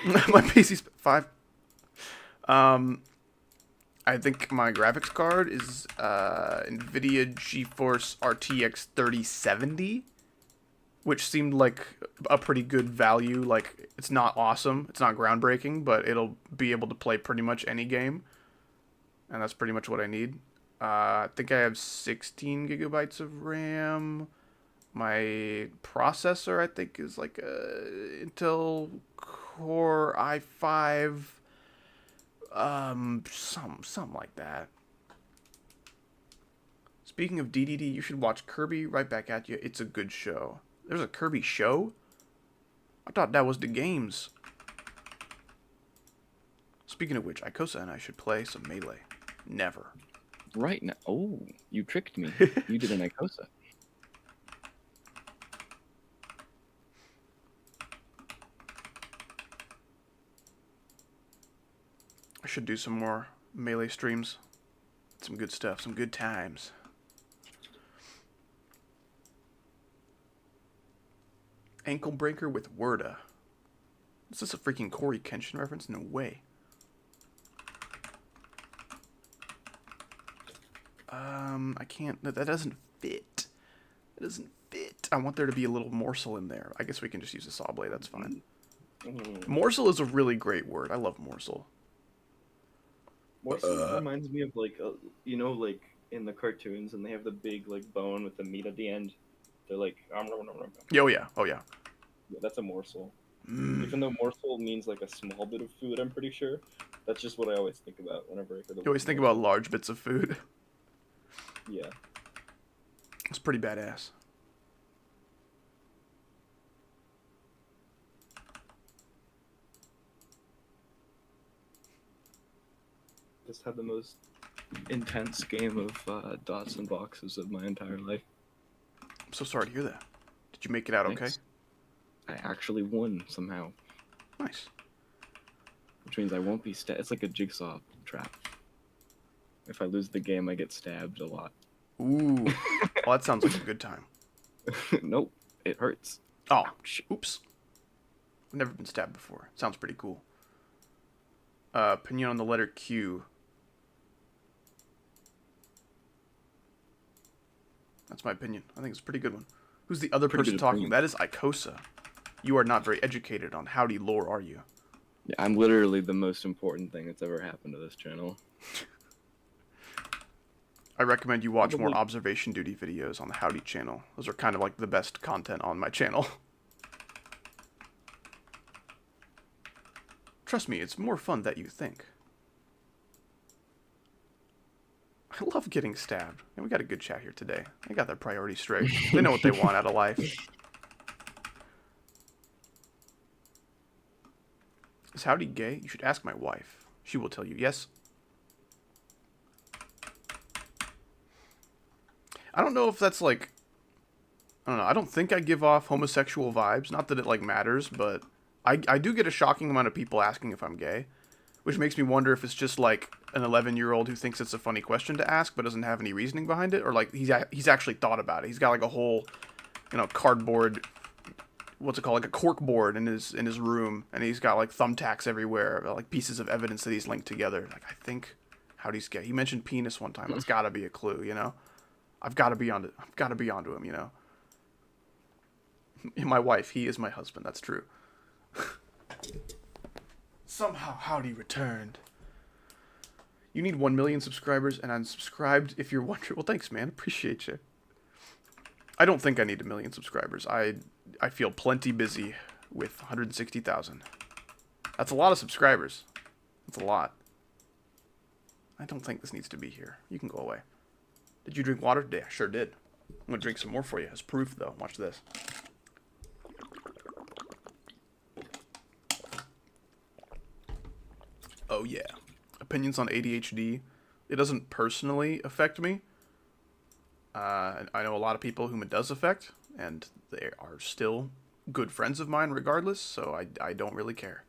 Speaker 1: My PC 5. I think my graphics card is NVIDIA GeForce RTX 3070, which seemed like a pretty good value. Like, it's not awesome, it's not groundbreaking, but it'll be able to play pretty much any game, and that's pretty much what I need. I think I have 16 gigabytes of RAM. My processor, I think, is like a Intel Core i5. Something like that. Speaking of DDD, you should watch Kirby Right Back at You. It's a good show. There's a Kirby show? I thought that was the games. Speaking of which, Ikosa and I should play some Melee. Never.
Speaker 2: Right now. Oh, you tricked me. You did an Ikosa.
Speaker 1: I should do some more Melee streams. Some good stuff, some good times. Ankle Breaker with Worda. Is this a freaking Corey Kenshin reference? No way. I can't. That doesn't fit. It doesn't fit. I want there to be a little morsel in there. I guess we can just use a saw blade. That's fine. Morsel is a really great word. I love morsel.
Speaker 4: Morsel reminds me of like, you know, like in the cartoons, and they have the big like bone with the meat at the end. They're like,
Speaker 1: Oh yeah, oh yeah.
Speaker 4: Yeah, that's a morsel. Even though morsel means like a small bit of food, I'm pretty sure. That's just what I always think about whenever I hear the word.
Speaker 1: You always think about large bits of food.
Speaker 4: Yeah.
Speaker 1: It's pretty badass.
Speaker 4: Just had the most intense game of dots and boxes of my entire life.
Speaker 1: I'm so sorry to hear that. Did you make it out okay?
Speaker 2: Thanks. I actually won somehow.
Speaker 1: Nice.
Speaker 2: Which means I won't be stabbed. It's like a jigsaw trap. If I lose the game, I get stabbed a lot.
Speaker 1: Ooh. Well, that sounds like a good time.
Speaker 2: Nope. It hurts.
Speaker 1: Oh, oops. I've never been stabbed before. Sounds pretty cool. Opinion on the letter Q. That's my opinion. I think it's a pretty good one. Who's the other person talking? That is Ikosa. You are not very educated on howdy lore, are you?
Speaker 2: Yeah, I'm literally the most important thing that's ever happened to this channel.
Speaker 1: I recommend you watch more observation duty videos on the Howdy channel. Those are kind of like the best content on my channel. Trust me, it's more fun than you think. I love getting stabbed. And we got a good chat here today. They got their priorities straight. They know what they want out of life. Is Howdy gay? You should ask my wife. She will tell you yes. I don't know if that's like... I don't know. I don't think I give off homosexual vibes. Not that it like matters, but I do get a shocking amount of people asking if I'm gay. Which makes me wonder if it's just like an 11-year-old who thinks it's a funny question to ask but doesn't have any reasoning behind it. Or like he's actually thought about it. He's got like a whole, you know, cardboard... What's it called? Like a cork board in his room. And he's got like thumbtacks everywhere. Like pieces of evidence that he's linked together. Like, I think Howdy's gay. He mentioned penis one time. That's gotta be a clue, you know? I've got to be onto him, you know. My wife, he is my husband. That's true. Somehow Howdy returned. You need 1 million subscribers and unsubscribed if you're wondering. Well, thanks, man. Appreciate you. I don't think I need 1 million subscribers. I feel plenty busy with 160,000. That's a lot of subscribers. That's a lot. I don't think this needs to be here. You can go away. Did you drink water today? I sure did. I'm gonna drink some more for you as proof, though. Watch this. Oh yeah. Opinions on ADHD. It doesn't personally affect me. I know a lot of people whom it does affect, and they are still good friends of mine regardless, so I don't really care.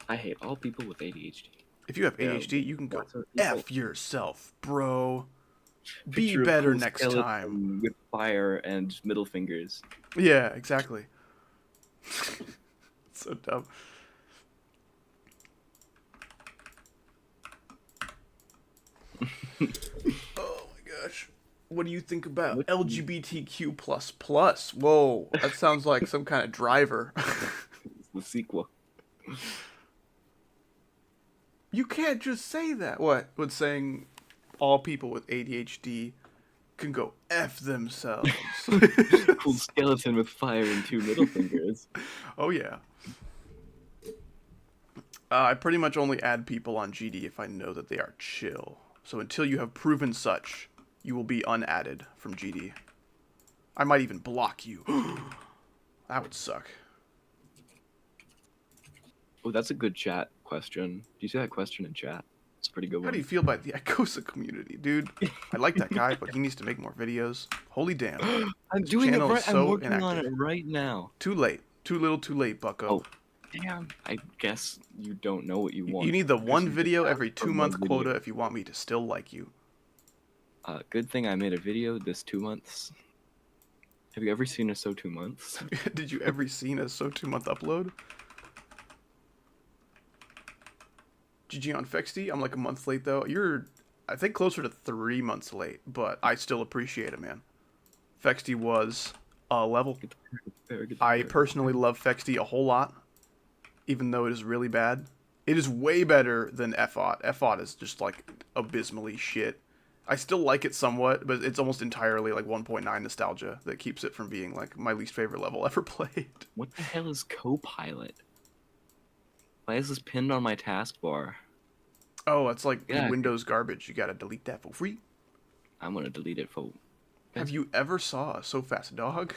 Speaker 2: I hate all people with ADHD.
Speaker 1: If you have
Speaker 2: Yeah,
Speaker 1: ADHD, you can go
Speaker 2: lots of people.
Speaker 1: F yourself, bro. Be
Speaker 2: Picture of
Speaker 1: better
Speaker 2: cool
Speaker 1: next time.
Speaker 2: skeleton with fire and middle fingers.
Speaker 1: Yeah, exactly. So dumb. Oh my gosh. What do you think about
Speaker 2: What-
Speaker 1: LGBTQ++? Whoa, that sounds like some kind of driver.
Speaker 2: It's the sequel.
Speaker 1: You can't just say that. What? With saying all people with ADHD can go F themselves.
Speaker 2: Cool skeleton with fire and 2 middle fingers.
Speaker 1: Oh, yeah. I pretty much only add people on GD if I know that they are chill. So until you have proven such, you will be unadded from GD. I might even block you. That would suck.
Speaker 2: Oh, that's a good chat question. Do you see that question in chat? It's a pretty good
Speaker 1: How
Speaker 2: one.
Speaker 1: do you feel about the Icosa community, dude? I like that guy, but he needs to make more videos. Holy damn.
Speaker 2: I'm
Speaker 1: His
Speaker 2: doing it
Speaker 1: channel
Speaker 2: right.
Speaker 1: is so
Speaker 2: I'm working on
Speaker 1: inactive.
Speaker 2: it right now.
Speaker 1: Too late. Too little, too late, bucko.
Speaker 2: Oh, damn. I guess you don't know what you want.
Speaker 1: You need the
Speaker 2: because
Speaker 1: one
Speaker 2: you just
Speaker 1: video
Speaker 2: asked
Speaker 1: every
Speaker 2: for
Speaker 1: 2-month
Speaker 2: one video.
Speaker 1: quota if you want me to still like you.
Speaker 2: Good thing I made a video this 2 months. Have you ever seen a So 2 months?
Speaker 1: Did you ever seen a So 2-month upload? GG on Fexty. I'm like a month late though. You're, I think, closer to 3 months late, but I still appreciate it, man. Fexty was a level. I personally love Fexty a whole lot, even though it is really bad. It is way better than FOT. FOT is just like abysmally shit. I still like it somewhat, but it's almost entirely like 1.9 nostalgia that keeps it from being like my least favorite level ever played.
Speaker 2: What the hell is Copilot? Why is this pinned on my taskbar?
Speaker 1: Oh, it's like
Speaker 2: Yeah.
Speaker 1: Windows garbage. You gotta delete that for free.
Speaker 2: I'm gonna delete it for.
Speaker 1: Have you ever saw a So Fast Dog?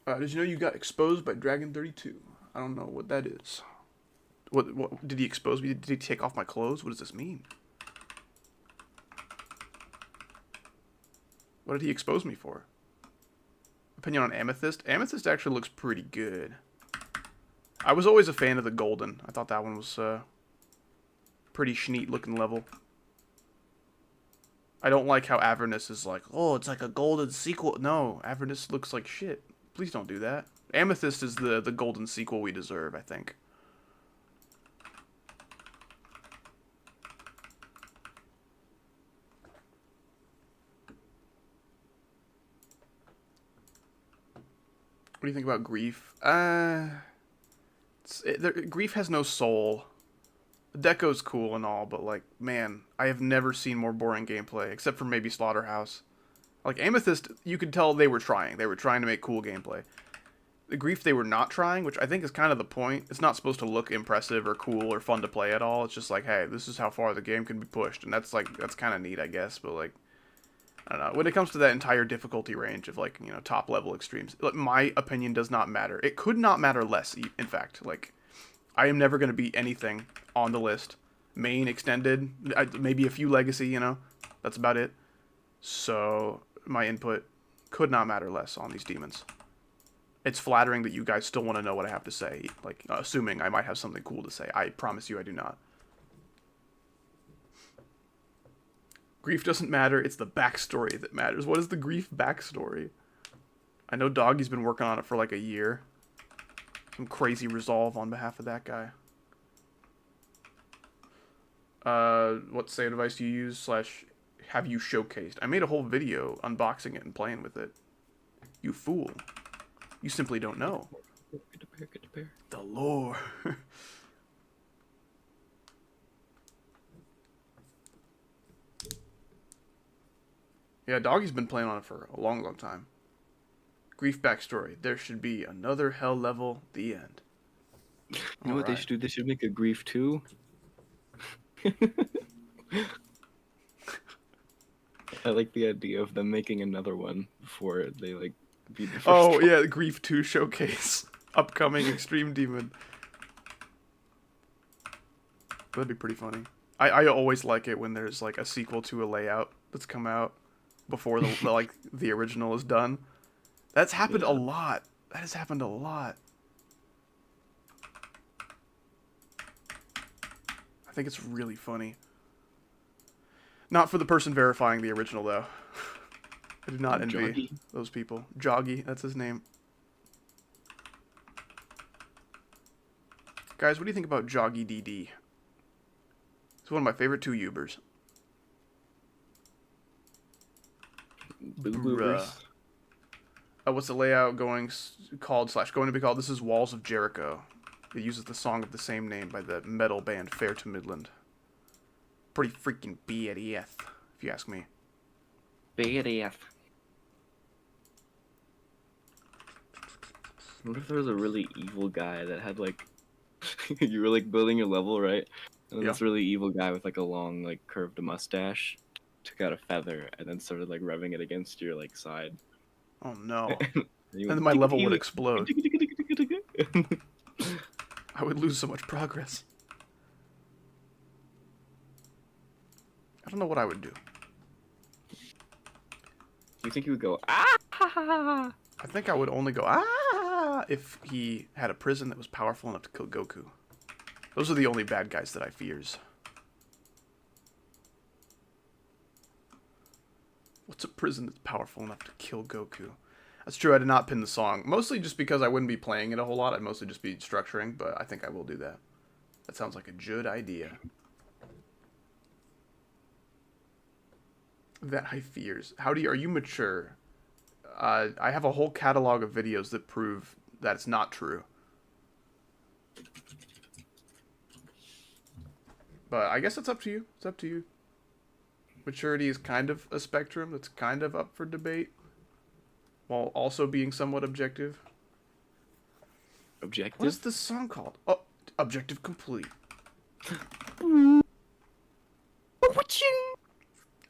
Speaker 1: Did you know you got exposed by Dragon32? I don't know what that is. What did he expose me? Did he take off my clothes? What does this mean? What did he expose me for? Opinion on Amethyst? Amethyst actually looks pretty good. I was always a fan of the Golden. I thought that one was pretty schneet looking level. I don't like how Avernus is like, oh, it's like a Golden sequel. No, Avernus looks like shit. Please don't do that. Amethyst is the Golden sequel we deserve, I think. What do you think about Grief? Grief has no soul. Deco's cool and all, but like, man, I have never seen more boring gameplay, except for maybe Slaughterhouse. Like, Amethyst, you could tell they were trying. They were trying to make cool gameplay. The Grief, they were not trying, which I think is kind of the point. It's not supposed to look impressive or cool or fun to play at all. It's just like, hey, this is how far the game can be pushed. And that's kind of neat, I guess, but like, I don't know. When it comes to that entire difficulty range of, like, you know, top level extremes, like, my opinion does not matter. It could not matter less, in fact. Like, I am never going to beat anything on the list. Main, extended, maybe a few legacy, you know? That's about it. So, my input could not matter less on these demons. It's flattering that you guys still want to know what I have to say, like, assuming I might have something cool to say. I promise you I do not. Grief doesn't matter, it's the backstory that matters. What is the Grief backstory? I know Doggy's been working on it for like a year. Some crazy resolve on behalf of that guy. What save device do you use / have you showcased? I made a whole video unboxing it and playing with it. You fool. You simply don't know. The lore. Yeah, Doggy's been playing on it for a long, long time. Grief backstory. There should be another hell level. The end.
Speaker 2: You know what they should do? They should make a Grief 2. I like the idea of them making another one before they like beat the first
Speaker 1: Oh
Speaker 2: one.
Speaker 1: yeah, Grief 2 showcase. Upcoming Extreme Demon. That'd be pretty funny. I always like it when there's like a sequel to a layout that's come out before the original is done. That's happened a
Speaker 2: Yeah.
Speaker 1: lot. That has happened a lot. I think it's really funny. Not for the person verifying the original though. I do not envy
Speaker 2: Joggy.
Speaker 1: those people. Joggy, that's his name. Guys, what do you think about Joggy DD? He's one of my favorite 2 Ubers.
Speaker 2: Boo
Speaker 1: Bruh.
Speaker 2: boobers.
Speaker 1: What's the layout going to be called? This is Walls of Jericho. It uses the song of the same name by the metal band Fair to Midland. Pretty freaking BDF, if you ask me.
Speaker 2: BDF. What if there was a really evil guy that had like you were like building your level, right? And then
Speaker 1: Yeah.
Speaker 2: this really evil guy with like a long like curved mustache took out a feather and then started like rubbing it against your like side.
Speaker 1: Oh no.
Speaker 2: And you
Speaker 1: And then
Speaker 2: went,
Speaker 1: my level would
Speaker 2: "Tick-a-tick-a-tick."
Speaker 1: explode. I would lose so much progress. I don't know what I would do.
Speaker 2: You think he would go ah?
Speaker 1: I think I would only go, ah, if he had a prison that was powerful enough to kill Goku. Those are the only bad guys that I fears. What's a prison that's powerful enough to kill Goku? That's true, I did not pin the song. Mostly just because I wouldn't be playing it a whole lot. I'd mostly just be structuring, but I think I will do that. That sounds like a good idea. That I fears. Are you mature? I have a whole catalog of videos that prove that it's not true. But I guess it's up to you. It's up to you. Maturity is kind of a spectrum that's kind of up for debate, while also being somewhat objective.
Speaker 2: Objective.
Speaker 1: What is this song called? Oh, Objective Complete.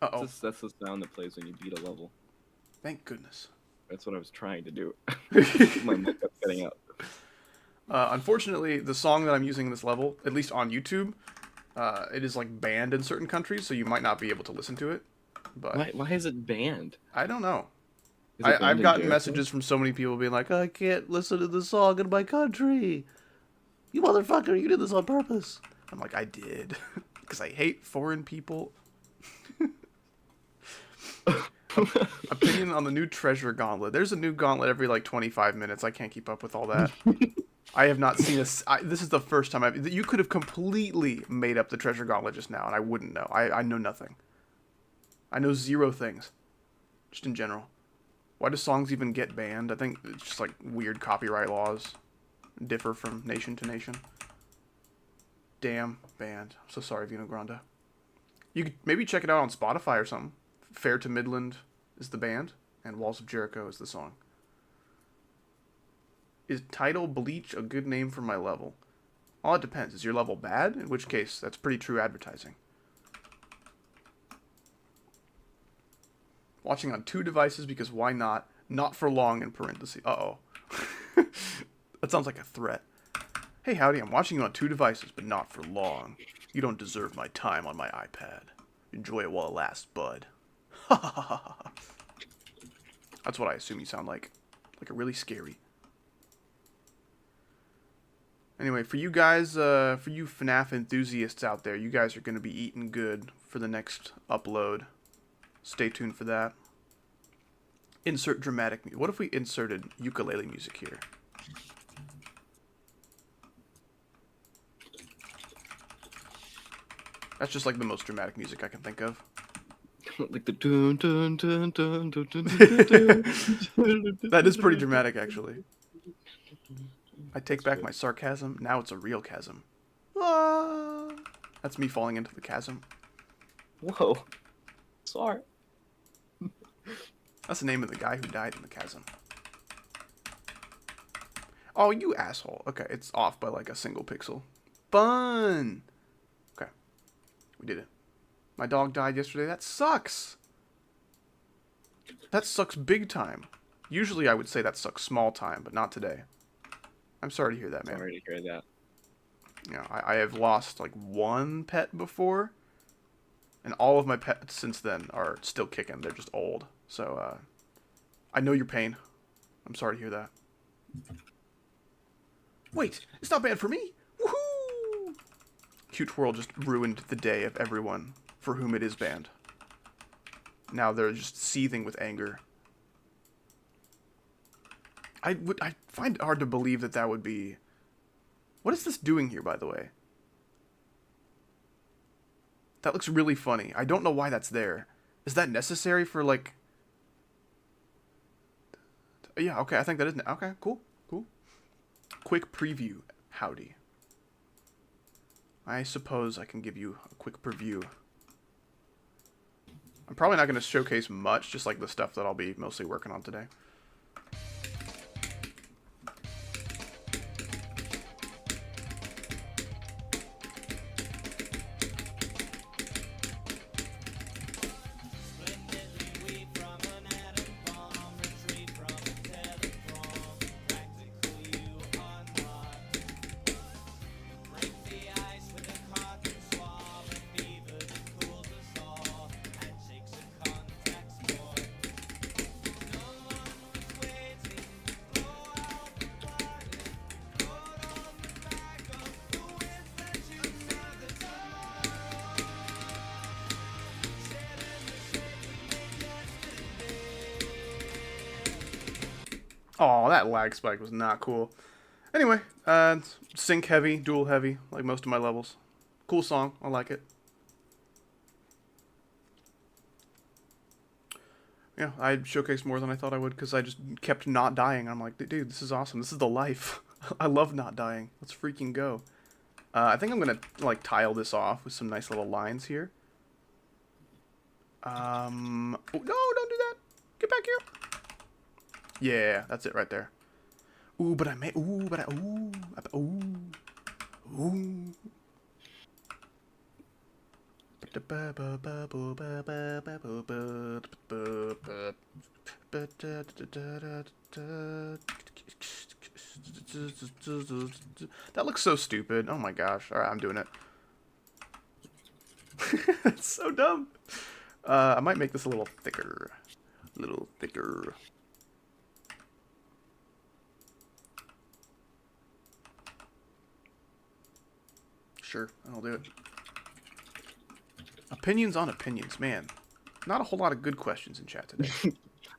Speaker 1: Uh-oh.
Speaker 2: That's the sound that plays when you beat a level.
Speaker 1: Thank goodness.
Speaker 2: That's what I was trying to do. My mic kept cutting out.
Speaker 1: Unfortunately, the song that I'm using in this level, at least on YouTube, it is like banned in certain countries, so you might not be able to listen to it. But
Speaker 2: Why is it banned?
Speaker 1: I don't know.
Speaker 2: Is it banned
Speaker 1: I've
Speaker 2: in
Speaker 1: gotten
Speaker 2: Jericho?
Speaker 1: messages from so many people being like, I can't listen to this song in my country. You motherfucker, you did this on purpose. I'm like, I did. Because I hate foreign people. Opinion on the new treasure gauntlet. There's a new gauntlet every like 25 minutes. I can't keep up with all that. I have not seen this is the first time you could have completely made up the treasure gauntlet just now and I wouldn't know. I know nothing. I know 0 things. Just in general. Why do songs even get banned? I think it's just like weird copyright laws differ from nation to nation. Damn, banned. I'm so sorry, Vino Granda. You could maybe check it out on Spotify or something. Fair to Midland is the band, and Walls of Jericho is the song. Is title Bleach a good name for my level? Well, it depends. Is your level bad? In which case, that's pretty true advertising. Watching on 2 devices because why not? Not for long in parentheses. Uh-oh. That sounds like a threat. Hey, howdy, I'm watching you on 2 devices, but not for long. You don't deserve my time on my iPad. Enjoy it while it lasts, bud. That's what I assume you sound like. Like a really scary. Anyway, for you guys, for you FNAF enthusiasts out there, you guys are going to be eating good for the next upload. Stay tuned for that. Insert dramatic music. What if we inserted ukulele music here? That's just like the most dramatic music I can think of.
Speaker 2: Like the dun dun dun dun dun dun dun.
Speaker 1: That is pretty dramatic, actually. I take back my sarcasm. Now it's a real chasm. Ah, that's me falling into the chasm.
Speaker 2: Whoa. Sorry.
Speaker 1: That's the name of the guy who died in the chasm. Oh, you asshole. Okay, it's off by like a single pixel. Fun! Okay. We did it. My dog died yesterday. That sucks! That sucks big time. Usually I would say that sucks small time, but not today. I'm sorry to hear that, man.
Speaker 2: Sorry to hear that.
Speaker 1: Yeah, I have lost like one pet before, and all of my pets since then are still kicking. They're just old. So, I know your pain. I'm sorry to hear that. Wait, it's not banned for me! Woohoo! Cute Twirl just ruined the day of everyone for whom it is banned. Now they're just seething with anger. I find it hard to believe that that would be... What is this doing here, by the way? That looks really funny. I don't know why that's there. Is that necessary for, like... Yeah, okay, I think that is... Okay, cool, cool. Quick preview. Howdy. I suppose I can give you a quick preview. I'm probably not going to showcase much, just like the stuff that I'll be mostly working on today. Oh, that lag spike was not cool. Anyway, sync heavy, dual heavy, like most of my levels. Cool song, I like it. Yeah, I showcased more than I thought I would because I just kept not dying. I'm like, dude, this is awesome. This is the life. I love not dying. Let's freaking go. I think I'm gonna like tile this off with some nice little lines here. Oh, no, don't do that. Get back here. Yeah, that's it right there. Ooh, but I may. Ooh, but I. Ooh. Ooh. That looks so stupid. Oh my gosh. Alright, I'm doing it. That's so dumb. I might make this a little thicker. A little thicker. Sure, I'll do it. Opinions on opinions, man. Not a whole lot of good questions in chat today.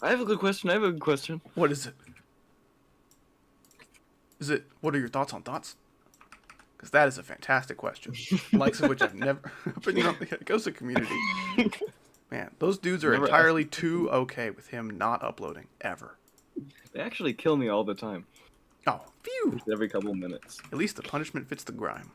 Speaker 2: I have a good question.
Speaker 1: What is it? Is it, what are your thoughts on thoughts? Because that is a fantastic question. Likes of which I've never... Opinion on the Ghost community. Man, those dudes are
Speaker 2: Never
Speaker 1: entirely too okay with him not uploading, ever.
Speaker 2: They actually kill me all the time.
Speaker 1: Oh, phew!
Speaker 2: Just every couple minutes.
Speaker 1: At least the punishment fits the grime.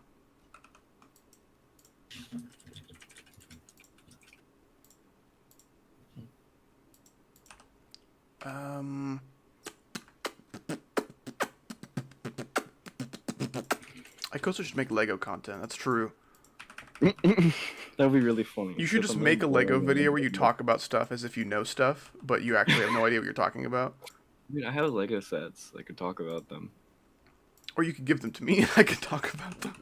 Speaker 1: Icosa should make Lego content. That's true.
Speaker 2: That would be really funny.
Speaker 1: You should just make a Lego video where you talk about stuff as if you know stuff, but you actually have no idea what you're talking about.
Speaker 2: I mean, I have Lego sets. I could talk about them.
Speaker 1: Or you could give them to me and I could talk about them.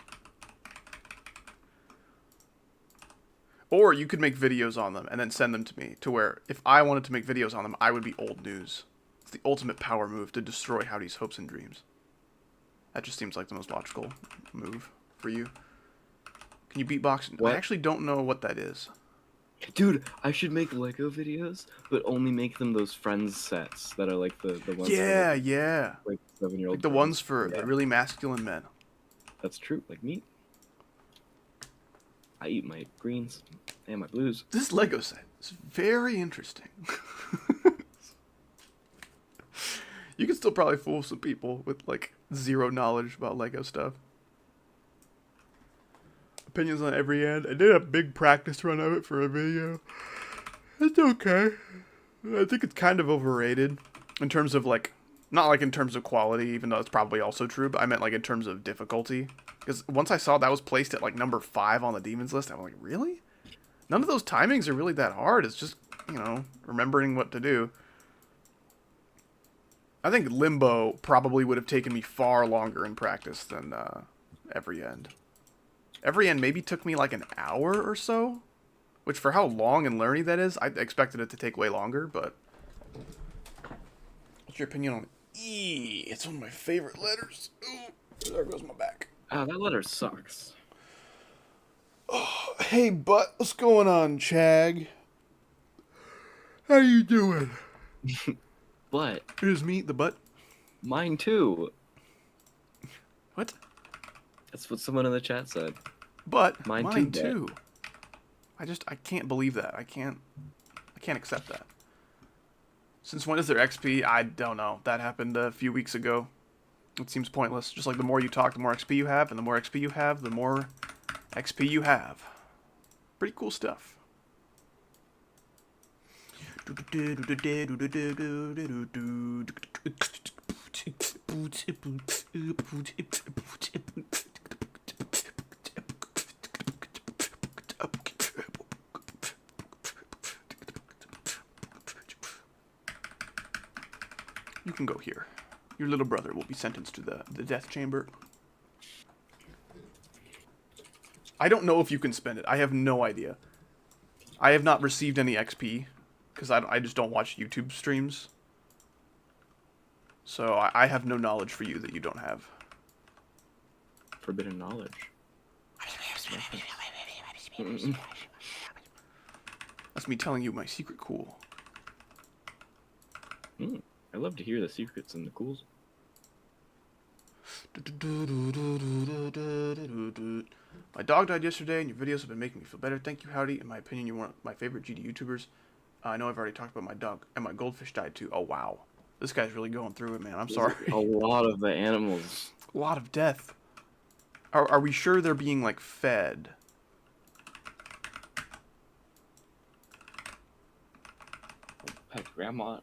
Speaker 1: Or you could make videos on them and then send them to me, to where if I wanted to make videos on them, I would be old news. It's the ultimate power move to destroy Howdy's hopes and dreams. That just seems like the most logical move for you. Can you beatbox?
Speaker 2: What?
Speaker 1: I actually don't know what that is.
Speaker 2: Dude, I should make Lego videos, but only make them those Friends sets that are like the ones
Speaker 1: Yeah,
Speaker 2: for,
Speaker 1: yeah.
Speaker 2: like 7-year-old.
Speaker 1: Like the ones for the really masculine men.
Speaker 2: That's true, like me. I eat my greens and my blues.
Speaker 1: This Lego set is very interesting. You can still probably fool some people with like zero knowledge about Lego stuff. Opinions on every end. I did a big practice run of it for a video. It's okay. I think it's kind of overrated in terms of like, not like in terms of quality, even though it's probably also true, but I meant like in terms of difficulty. Because once I saw that was placed at like number 5 on the demons list, I was like, really? None of those timings are really that hard. It's just, you know, remembering what to do. I think Limbo probably would have taken me far longer in practice than Every End. Every End maybe took me like an hour or so, which for how long and learning that is, I expected it to take way longer, but... What's your opinion on E? It's one of my favorite letters. Ooh, there goes my back.
Speaker 2: Ah, that letter sucks.
Speaker 1: Oh, hey, butt. What's going on, Chag? How you doing?
Speaker 2: But
Speaker 1: Here's me, the butt.
Speaker 2: mine too.
Speaker 1: What?
Speaker 2: That's what someone in the chat said.
Speaker 1: But
Speaker 2: Mine
Speaker 1: mine
Speaker 2: too,
Speaker 1: too. I can't believe that. I can't accept that. Since when is there XP? I don't know. That happened a few weeks ago. It seems pointless. Just like the more you talk, the more XP you have, and the more XP you have, the more XP you have. Pretty cool stuff. You can go here. Your little brother will be sentenced to the death chamber. I don't know if you can spend it. I have no idea. I have not received any XP, because I just don't watch YouTube streams. So I have no knowledge for you that you don't have.
Speaker 2: Forbidden knowledge.
Speaker 1: That's me telling you my secret cool.
Speaker 2: I love to hear the secrets and the cools.
Speaker 1: My dog died yesterday, and your videos have been making me feel better. Thank you, Howdy. In my opinion, you're one of my favorite GD YouTubers. I know I've already talked about my dog, and my goldfish died too. Oh, wow. This guy's really going through it, man. I'm sorry.
Speaker 2: A lot of the animals.
Speaker 1: A lot of death. Are we sure they're being, like, fed?
Speaker 2: Pet grandma.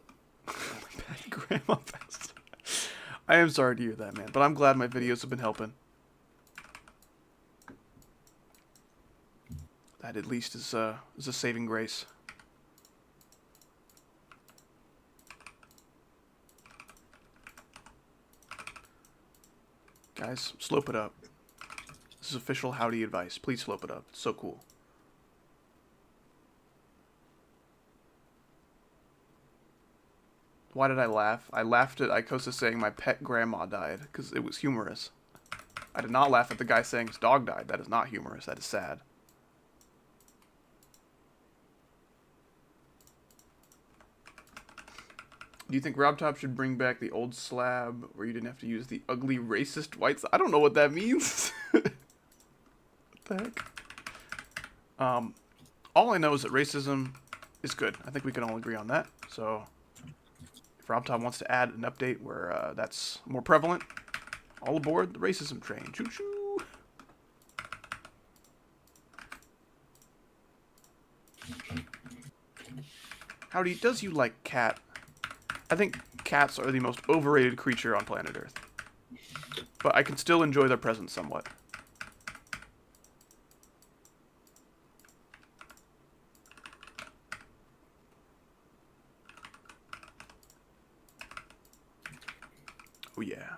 Speaker 1: Grandma passed. I am sorry to hear that, man, but I'm glad my videos have been helping. That at least is a saving grace. Guys, slope it up. This is official Howdy advice. Please slope it up. It's so cool. Why did I laugh? I laughed at Ikosa saying my pet grandma died, because it was humorous. I did not laugh at the guy saying his dog died. That is not humorous. That is sad. Do you think Robtop should bring back the old slab where you didn't have to use the ugly racist white I don't know what that means. What the heck? All I know is that racism is good. I think we can all agree on that. So if Robtop wants to add an update where that's more prevalent, all aboard the racism train. Choo choo. Howdy, does you like cat? I think cats are the most overrated creature on planet Earth. But I can still enjoy their presence somewhat. Oh yeah.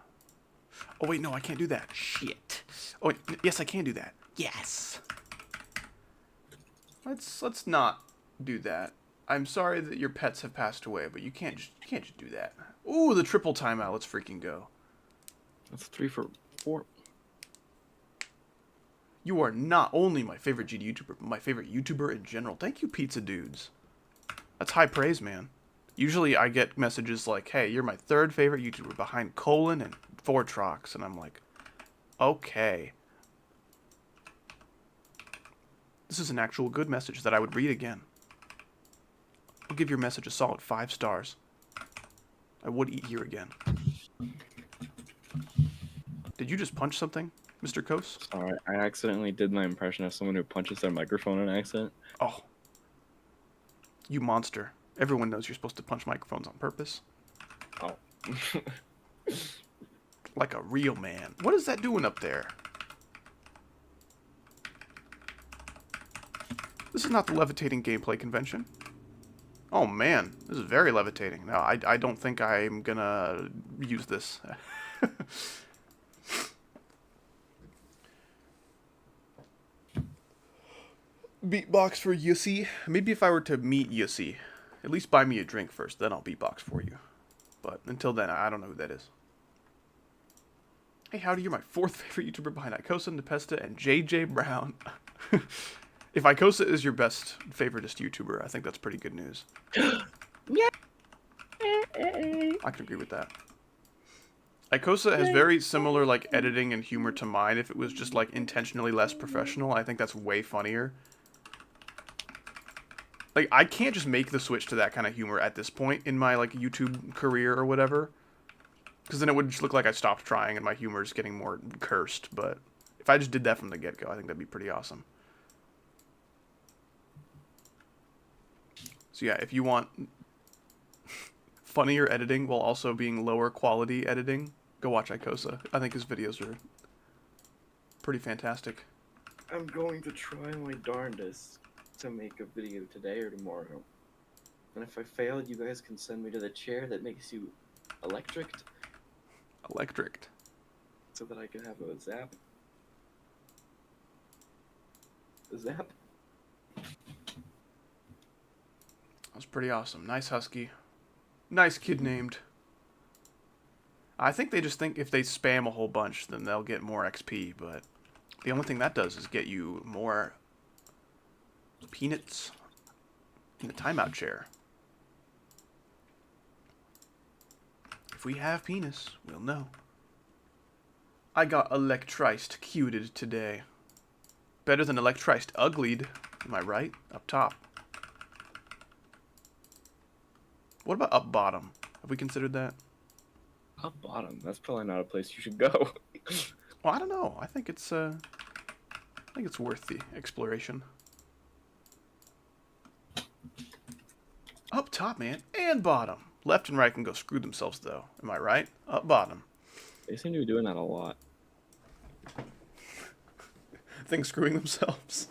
Speaker 1: Oh wait, no, I can't do that. Shit. Oh wait, yes, I can do that. Yes. Let's not do that. I'm sorry that your pets have passed away, but you can't just do that. Ooh, the triple timeout. Let's freaking go.
Speaker 2: That's 3 for 4.
Speaker 1: You are not only my favorite GD YouTuber, but my favorite YouTuber in general. Thank you, Pizza Dudes. That's high praise, man. Usually I get messages like, hey, you're my third favorite YouTuber behind Colon and Fortrox. And I'm like, okay. This is an actual good message that I would read again. I'll give your message a solid 5 stars. I would eat here again. Did you just punch something, Mr. Kos?
Speaker 2: Sorry, I accidentally did my impression of someone who punches their microphone on accident.
Speaker 1: Oh. You monster. Everyone knows you're supposed to punch microphones on purpose.
Speaker 2: Oh.
Speaker 1: Like a real man. What is that doing up there? This is not the levitating gameplay convention. Oh man, this is very levitating. No, I don't think I'm gonna use this. Beatbox for Yussi. Maybe if I were to meet Yussi, at least buy me a drink first, then I'll beatbox for you. But until then, I don't know who that is. Hey, howdy, you're my 4th favorite YouTuber behind Icosa, Nepesta, and JJ Brown. If Icosa is your best, favoritist YouTuber, I think that's pretty good news. I can agree with that. Icosa has very similar, like, editing and humor to mine. If it was just, like, intentionally less professional, I think that's way funnier. Like, I can't just make the switch to that kind of humor at this point in my, like, YouTube career or whatever. Because then it would just look like I stopped trying and my humor is getting more cursed. But if I just did that from the get-go, I think that'd be pretty awesome. So yeah, if you want funnier editing while also being lower quality editing, go watch Icosa. I think his videos are pretty fantastic.
Speaker 2: I'm going to try my darndest to make a video today or tomorrow. And if I fail, you guys can send me to the chair that makes you electric, so that I can have a zap. A zap?
Speaker 1: That was pretty awesome. Nice husky. Nice kid named. I think they just think if they spam a whole bunch, then they'll get more XP, but the only thing that does is get you more peanuts in the timeout chair. If we have penis, we'll know. I got electriced cuted today. Better than electriced uglied, am I right? Up top. What about up bottom? Have we considered that?
Speaker 2: Up bottom. That's probably not a place you should go.
Speaker 1: Well, I don't know. I think it's worth the exploration. Up top, man, and bottom. Left and right can go screw themselves, though. Am I right? Up bottom.
Speaker 2: They seem to be doing that a lot.
Speaker 1: Things screwing themselves.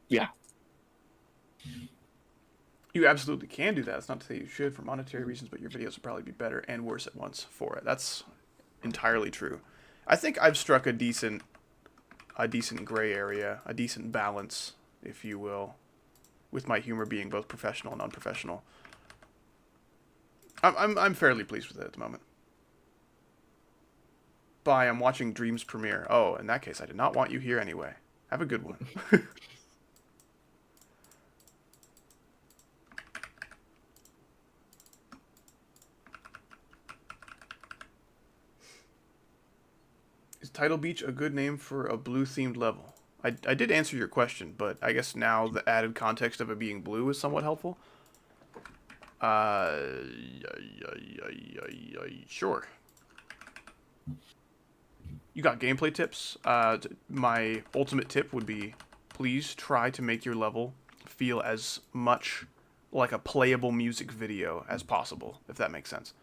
Speaker 2: Yeah.
Speaker 1: You absolutely can do that. It's not to say you should for monetary reasons, but your videos would probably be better and worse at once for it. That's entirely true. I think I've struck a decent gray area, a decent balance, if you will, with my humor being both professional and unprofessional. I'm fairly pleased with it at the moment. Bye, I'm watching Dreams premiere. Oh, in that case, I did not want you here anyway. Have a good one. Is Tidal Beach a good name for a blue-themed level? I did answer your question, but I guess now the added context of it being blue is somewhat helpful. Sure. You got gameplay tips? My ultimate tip would be, please try to make your level feel as much like a playable music video as possible, if that makes sense.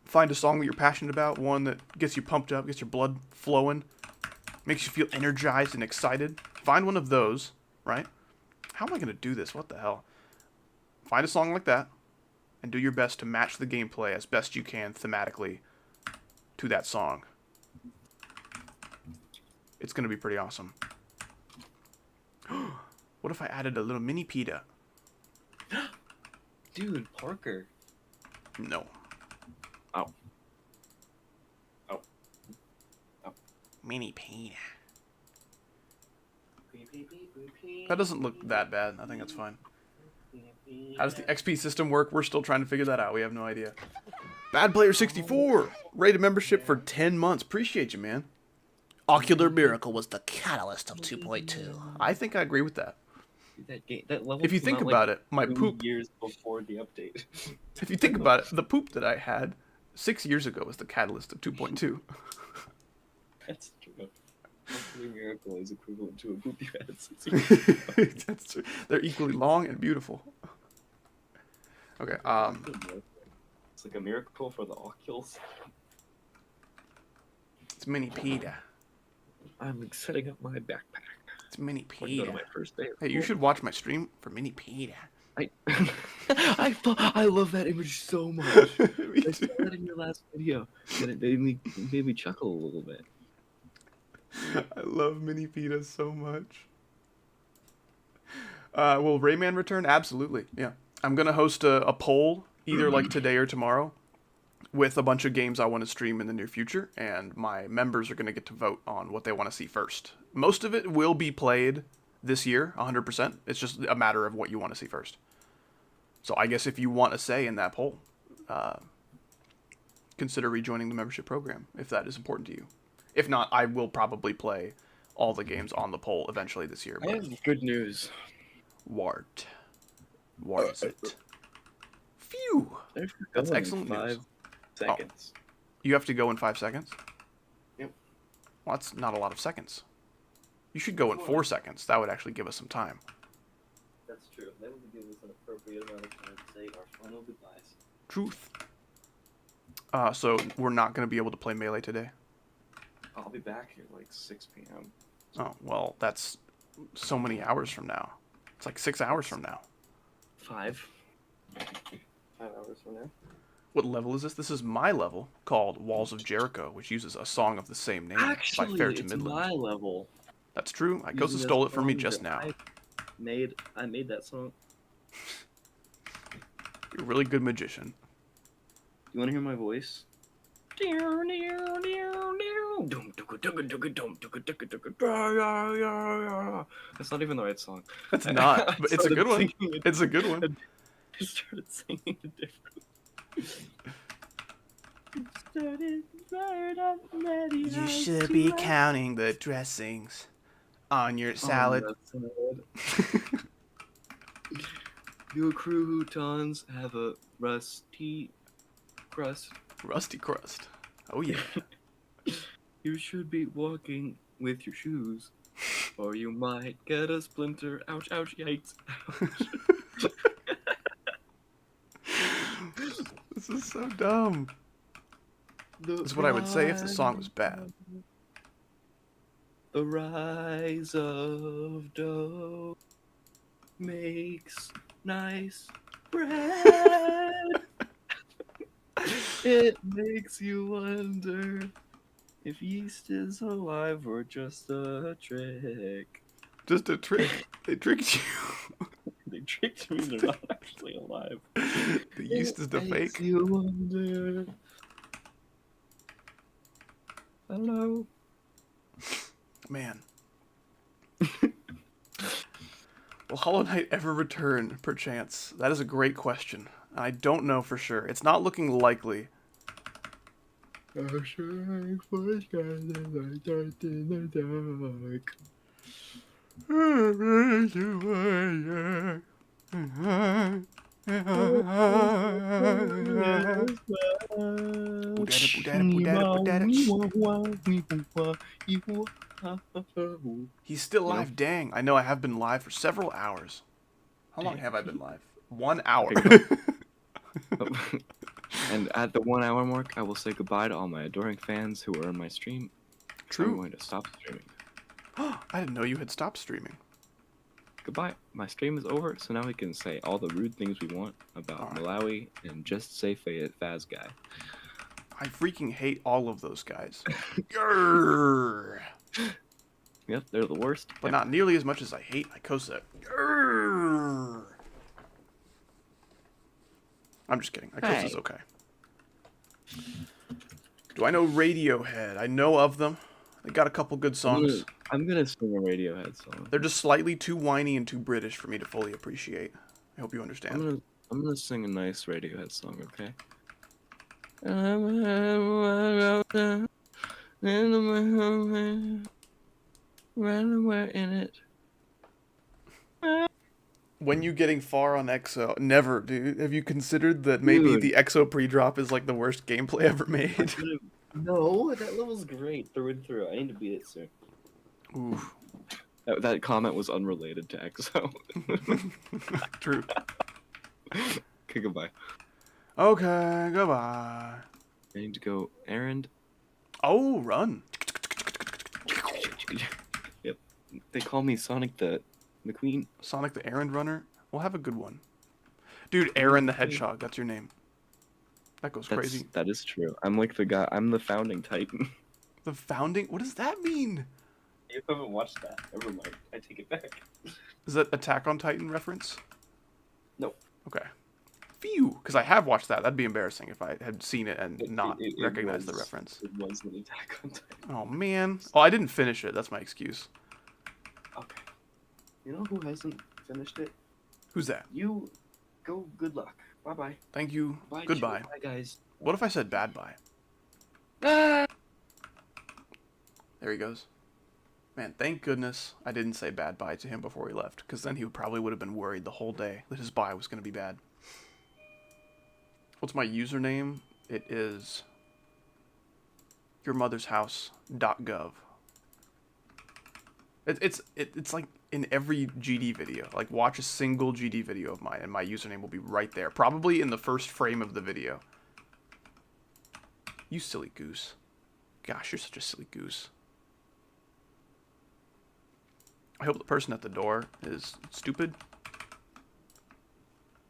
Speaker 1: Find a song that you're passionate about, one that gets you pumped up, gets your blood flowing, makes you feel energized and excited. Find one of those, right? How am I going to do this? What the hell? Find a song like that, and do your best to match the gameplay as best you can thematically to that song. It's going to be pretty awesome. What if I added a little mini PETA?
Speaker 2: Dude, Parker.
Speaker 1: No.
Speaker 2: Oh. Oh.
Speaker 1: Oh. Mini PETA. That doesn't look that bad. I think that's fine. How does the XP system work? We're still trying to figure that out. We have no idea. Bad Player 64! Rated membership for 10 months. Appreciate you, man.
Speaker 3: Ocular Miracle was the catalyst of 2.2.
Speaker 1: I think I agree with that.
Speaker 2: That level
Speaker 1: If you think about it, my
Speaker 4: 2
Speaker 1: poop...
Speaker 4: years before the update.
Speaker 1: If you think about it, the poop that I had 6 years ago was the catalyst of 2.2.
Speaker 4: That's true. Ocular Miracle is equivalent to a poop you had 6 years ago.
Speaker 1: That's true. They're equally long and beautiful. Okay,
Speaker 4: It's like a miracle for the ocules.
Speaker 1: it's mini PETA.
Speaker 2: I'm setting up my backpack.
Speaker 1: It's Mini
Speaker 2: I'm going to go to
Speaker 1: Peter.
Speaker 2: my first day.
Speaker 1: Hey, you should watch my stream for Mini Peter.
Speaker 2: I love that image so much.
Speaker 1: Me
Speaker 2: I
Speaker 1: too.
Speaker 2: saw that in your last video, and it made me chuckle a little bit.
Speaker 1: I love Mini Peter so much. Will Rayman return? Absolutely. Yeah. I'm gonna host a poll either like today or tomorrow with a bunch of games I want to stream in the near future, and my members are gonna get to vote on what they want to see first. Most of it will be played this year, 100%. It's just a matter of what you want to see first. So I guess if you want a say in that poll, consider rejoining the membership program if that is important to you. If not, I will probably play all the games on the poll eventually this year.
Speaker 2: I have good news.
Speaker 1: Wart. What is it? Phew! That's excellent news.
Speaker 2: 5 seconds.
Speaker 1: You have to go in 5 seconds?
Speaker 2: Yep.
Speaker 1: Well, that's not a lot of seconds. You should go in 4 seconds. That would actually give us some time.
Speaker 2: That's true. That would give us an appropriate amount of time to say our final goodbyes.
Speaker 1: Truth. So we're not going to be able to play Melee today?
Speaker 2: I'll be back at like 6 p.m.
Speaker 1: Oh, well, that's so many hours from now. It's like 6 hours from now.
Speaker 2: 5 hours from now.
Speaker 1: What level is this? This is my level, called Walls of Jericho, which uses a song of the same name
Speaker 2: Actually,
Speaker 1: by Fair to
Speaker 2: it's
Speaker 1: Midland.
Speaker 2: my level.
Speaker 1: That's true. Ikosa
Speaker 2: Using
Speaker 1: stole
Speaker 2: a
Speaker 1: it from me
Speaker 2: song
Speaker 1: just
Speaker 2: that
Speaker 1: now.
Speaker 2: I made that song.
Speaker 1: You're a really good magician.
Speaker 2: You want to hear my voice? That's not even the right song.
Speaker 1: That's not, but it's a good one. It's a good one.
Speaker 2: I started singing it different.
Speaker 1: You should be counting the dressings on your salad.
Speaker 2: Your croutons have a rusty crust.
Speaker 1: Rusty crust. Oh yeah.
Speaker 2: You should be walking with your shoes, or you might get a splinter. Ouch, ouch, yikes.
Speaker 1: This is so dumb. That's what I would say if the song was bad.
Speaker 2: The rise of dough makes nice bread. It makes you wonder if yeast is alive or just a trick.
Speaker 1: Just a trick. They tricked you.
Speaker 2: They tricked me, they're not actually alive.
Speaker 1: The yeast is the
Speaker 2: It makes
Speaker 1: fake.
Speaker 2: you wonder. Hello.
Speaker 1: Man. Will Hollow Knight ever return, perchance? That is a great question. I don't know for sure. It's not looking likely. He's still live. Dang. I know I have been live for several hours. How long have I been live? 1 hour.
Speaker 2: And at the 1 hour mark, I will say goodbye to all my adoring fans who are in my stream.
Speaker 1: True.
Speaker 2: I'm going to stop streaming.
Speaker 1: I didn't know you had stopped streaming.
Speaker 2: Goodbye. My stream is over, so now we can say all the rude things we want about Malawi and just say Faz guy.
Speaker 1: I freaking hate all of those guys. Grrr.
Speaker 2: Yep, they're the worst.
Speaker 1: But not nearly as much as I hate Ikosa. Grrr. I'm just kidding. Ikosa's okay. Do I know Radiohead? I know of them. They got a couple good songs.
Speaker 2: I'm gonna sing a Radiohead song.
Speaker 1: They're just slightly too whiny and too British for me to fully appreciate. I hope you understand.
Speaker 2: I'm gonna sing a nice Radiohead song, okay? Randomware in it.
Speaker 1: When you getting far on EXO? Never, dude. Have you considered that maybe the EXO pre-drop is like the worst gameplay ever made?
Speaker 2: No, that level's great through and through. I need to beat it soon.
Speaker 1: Oof.
Speaker 2: That comment was unrelated to EXO.
Speaker 1: True.
Speaker 2: Okay, goodbye.
Speaker 1: Okay, goodbye.
Speaker 2: I need to go errand.
Speaker 1: Oh, run.
Speaker 2: They call me Sonic the McQueen.
Speaker 1: Sonic the Errand Runner. We'll have a good one. Dude, Aaron the Hedgehog. That's your name. That goes crazy.
Speaker 2: That is true. I'm like the guy. I'm the founding Titan.
Speaker 1: The founding? What does that mean?
Speaker 4: You haven't watched that. Never mind. I take it back.
Speaker 1: Is that Attack on Titan reference?
Speaker 2: Nope.
Speaker 1: Okay. Phew. Because I have watched that. That'd be embarrassing if I had seen it and not recognized the reference.
Speaker 2: It was an Attack on Titan.
Speaker 1: Oh, man. Oh, I didn't finish it. That's my excuse.
Speaker 2: Okay. You know who hasn't finished it?
Speaker 1: Who's that?
Speaker 2: You. Go. Good luck. Bye bye.
Speaker 1: Thank you.
Speaker 2: Bye.
Speaker 1: Goodbye.
Speaker 2: Bye, guys.
Speaker 1: What if I said bad bye?
Speaker 2: Ah!
Speaker 1: There he goes. Man, thank goodness I didn't say bad bye to him before he left, because then he probably would have been worried the whole day that his bye was going to be bad. What's my username? It is yourmothershouse.gov. It's like in every GD video. Like, watch a single GD video of mine, and my username will be right there. Probably in the first frame of the video. You silly goose. Gosh, you're such a silly goose. I hope the person at the door is stupid.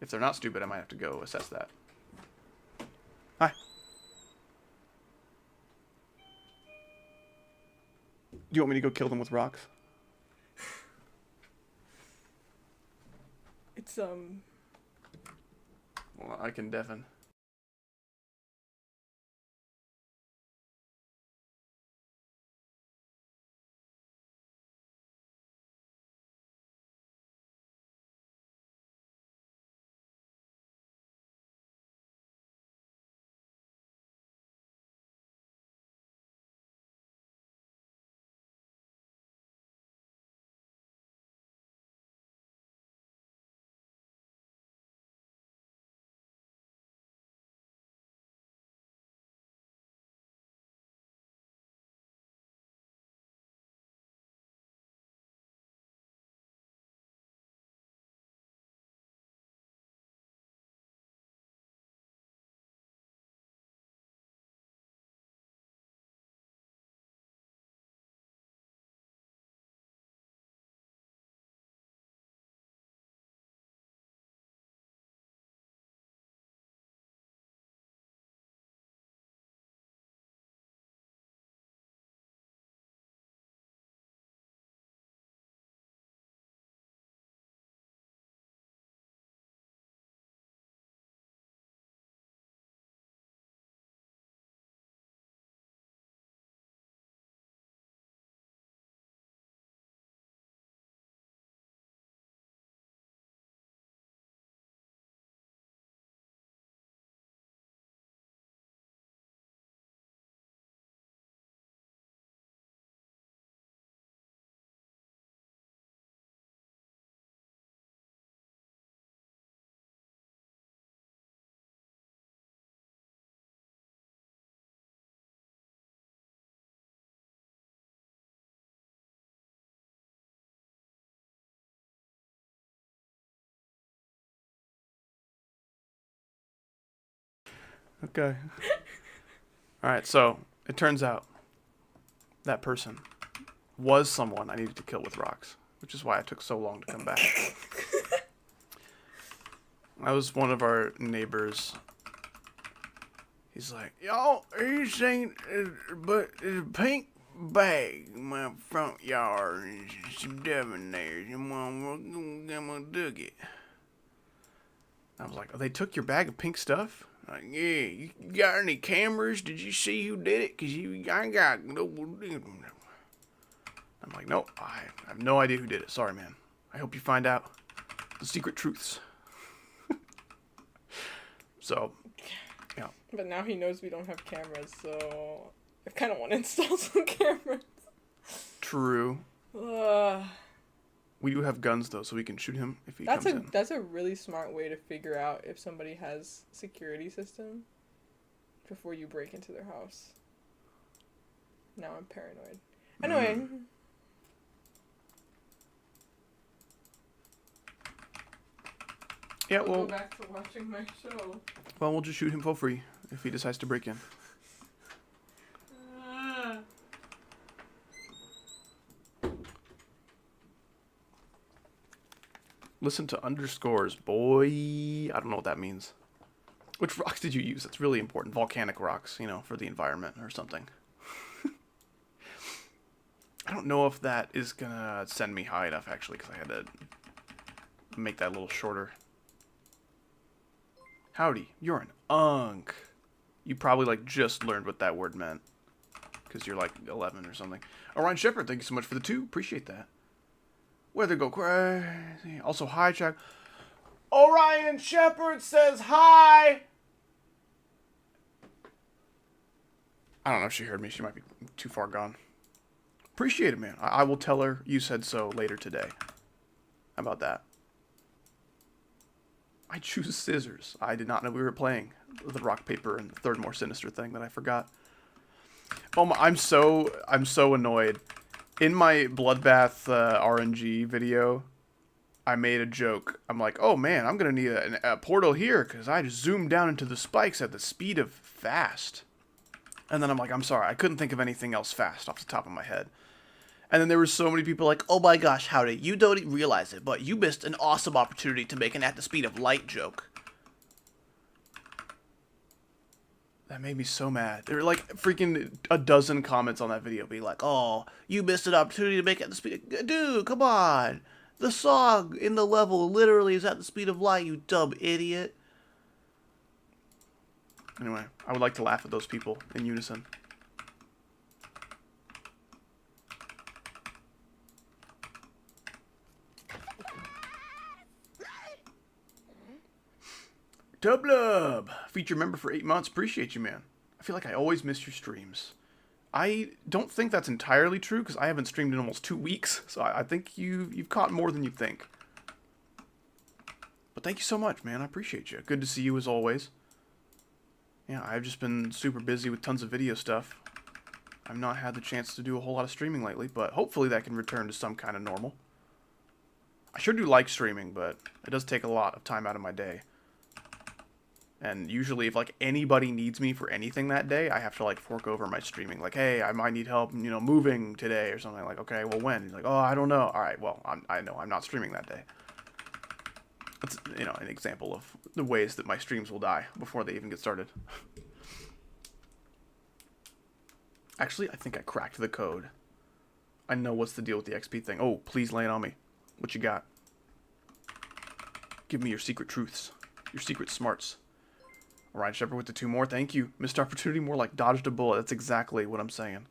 Speaker 1: If they're not stupid, I might have to go assess that. Hi. Do you want me to go kill them with rocks?
Speaker 5: It's
Speaker 1: Well, I can Devin. Okay. Alright, so it turns out that person was someone I needed to kill with rocks, which is why it took so long to come back. That was one of our neighbors. He's like, y'all, he's saying, but there's a pink bag in my front yard and some Devin there. I'm gonna dig it. I was like, oh, they took your bag of pink stuff? Like, yeah, you got any cameras? Did you see who did it? Because I got no. I'm like, nope, I have no idea who did it. Sorry, man. I hope you find out the secret truths. So, yeah.
Speaker 5: But now he knows we don't have cameras, so I kind of want to install some cameras.
Speaker 1: True.
Speaker 5: Ugh.
Speaker 1: We do have guns, though, so we can shoot him if he comes in.
Speaker 5: That's a really smart way to figure out if somebody has security system before you break into their house. Now I'm paranoid. Anyway.
Speaker 1: Yeah,
Speaker 5: I'll
Speaker 1: well,
Speaker 5: go back to watching my show.
Speaker 1: well, we'll just shoot him for free if he decides to break in. Listen to underscores, boy. I don't know what that means. Which rocks did you use? That's really important. Volcanic rocks, you know, for the environment or something. I don't know if that is gonna send me high enough, actually, because I had to make that a little shorter. Howdy, you're an unk. You probably, like, just learned what that word meant. Because you're, like, 11 or something. Orion Shepherd, thank you so much for the 2. Appreciate that. Weather go crazy. Also, hi, Chuck. Orion Shepherd says hi! I don't know if she heard me. She might be too far gone. Appreciate it, man. I will tell her you said so later today. How about that? I choose scissors. I did not know we were playing the rock, paper, and the third more sinister thing that I forgot. Oh my, I'm so annoyed. In my Bloodbath RNG video, I made a joke. I'm like, oh man, I'm going to need a portal here because I just zoomed down into the spikes at the speed of fast. And then I'm like, I'm sorry, I couldn't think of anything else fast off the top of my head. And then there were so many people like,
Speaker 3: Oh my gosh, Howdy, you don't realize it, but you missed an awesome opportunity to make an at the speed of light joke.
Speaker 1: that made me so mad. There were like freaking a dozen comments on that video being like,
Speaker 3: Oh, you missed an opportunity to make it at the speed. Dude, come on. The song in the level literally is at the speed of light, you dumb idiot.
Speaker 1: anyway, I would like to laugh at those people in unison. Dublub, feature member for 8 months. Appreciate you, man. I feel like I always miss your streams. I don't think that's entirely true because I haven't streamed in almost 2 weeks, so I think you've caught more than you think. But thank you so much, man. I appreciate you. Good to see you as always. Yeah, I've just been super busy with tons of video stuff. I've not had the chance to do a whole lot of streaming lately, but hopefully that can return to some kind of normal. I sure do like streaming, but it does take a lot of time out of my day. And usually if, like, anybody needs me for anything that day, I have to, like, fork over my streaming. Like, hey, I might need help, you know, moving today or something. Like, okay, well, when? He's like, oh, I don't know. All right, well, I know I'm not streaming that day. That's, you know, an example of the ways that my streams will die before they even get started. Actually, I think I cracked the code. I know what's the deal with the XP thing. Oh, please lay it on me. What you got? Give me your secret truths. Your secret smarts. Orion Shepherd with the 2 more. Thank you. Missed opportunity, more like dodged a bullet. That's exactly what I'm saying.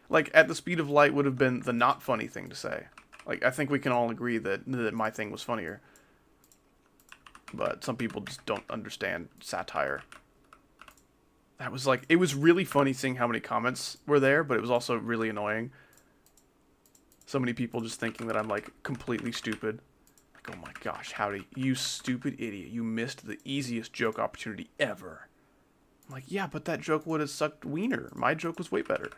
Speaker 1: Like, at the speed of light would have been the not funny thing to say. Like, I think we can all agree that my thing was funnier. But some people just don't understand satire. That was like, it was really funny seeing how many comments were there, but it was also really annoying. So many people just thinking that I'm, like, completely stupid. Oh my gosh, Howdy, you stupid idiot. You missed the easiest joke opportunity ever. I'm like, yeah, but that joke would have sucked wiener. My joke was way better.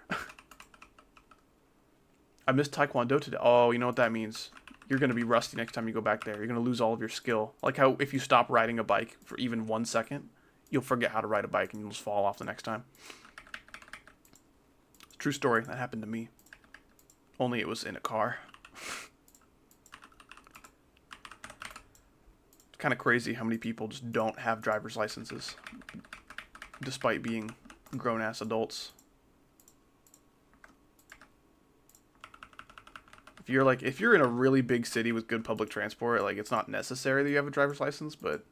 Speaker 1: I missed Taekwondo today. Oh, you know what that means? You're going to be rusty next time you go back there. You're going to lose all of your skill. Like how if you stop riding a bike for even 1 second, you'll forget how to ride a bike and you'll just fall off the next time. True story. That happened to me. Only it was in a car. Kind of crazy how many people just don't have driver's licenses despite being grown-ass adults. If you're in a really big city with good public transport, like, it's not necessary that you have a driver's license, but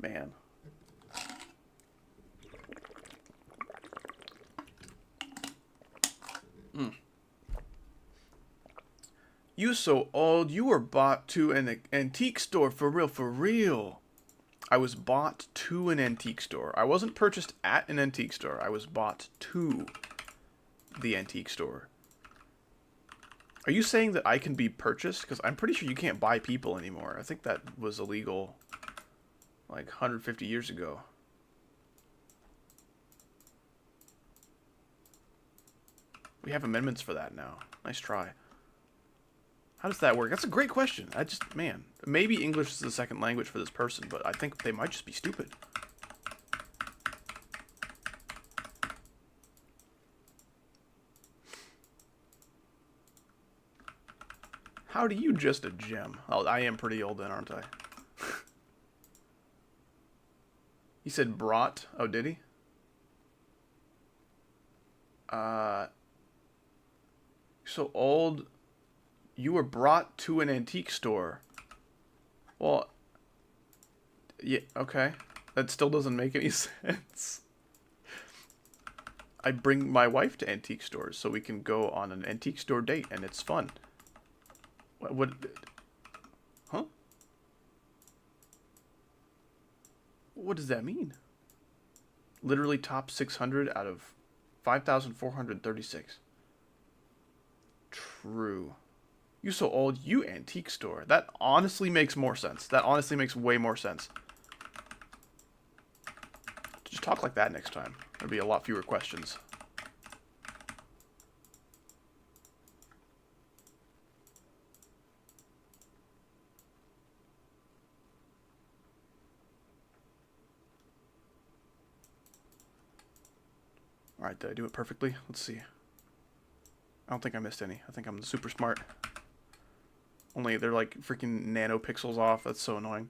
Speaker 1: man. You so old, you were bought to an antique store, for real, for real. I was bought to an antique store. I wasn't purchased at an antique store. I was bought to the antique store. Are you saying that I can be purchased? Because I'm pretty sure you can't buy people anymore. I think that was illegal like 150 years ago. We have amendments for that now. Nice try. How does that work? That's a great question. Man, maybe English is the second language for this person, but I think they might just be stupid. How do you just a gem? Oh, I am pretty old then, aren't I? He said brought. Oh, did he? So old. You were brought to an antique store. Well, yeah, okay. That still doesn't make any sense. I bring my wife to antique stores so we can go on an antique store date, and it's fun. What? Huh? What does that mean? Literally top 600 out of 5,436. True. You so old, you antique store. That honestly makes more sense. That honestly makes way more sense. Just talk like that next time. There'll be a lot fewer questions. Alright, did I do it perfectly? Let's see. I don't think I missed any. I think I'm super smart. Only they're like freaking nanopixels off. That's so annoying.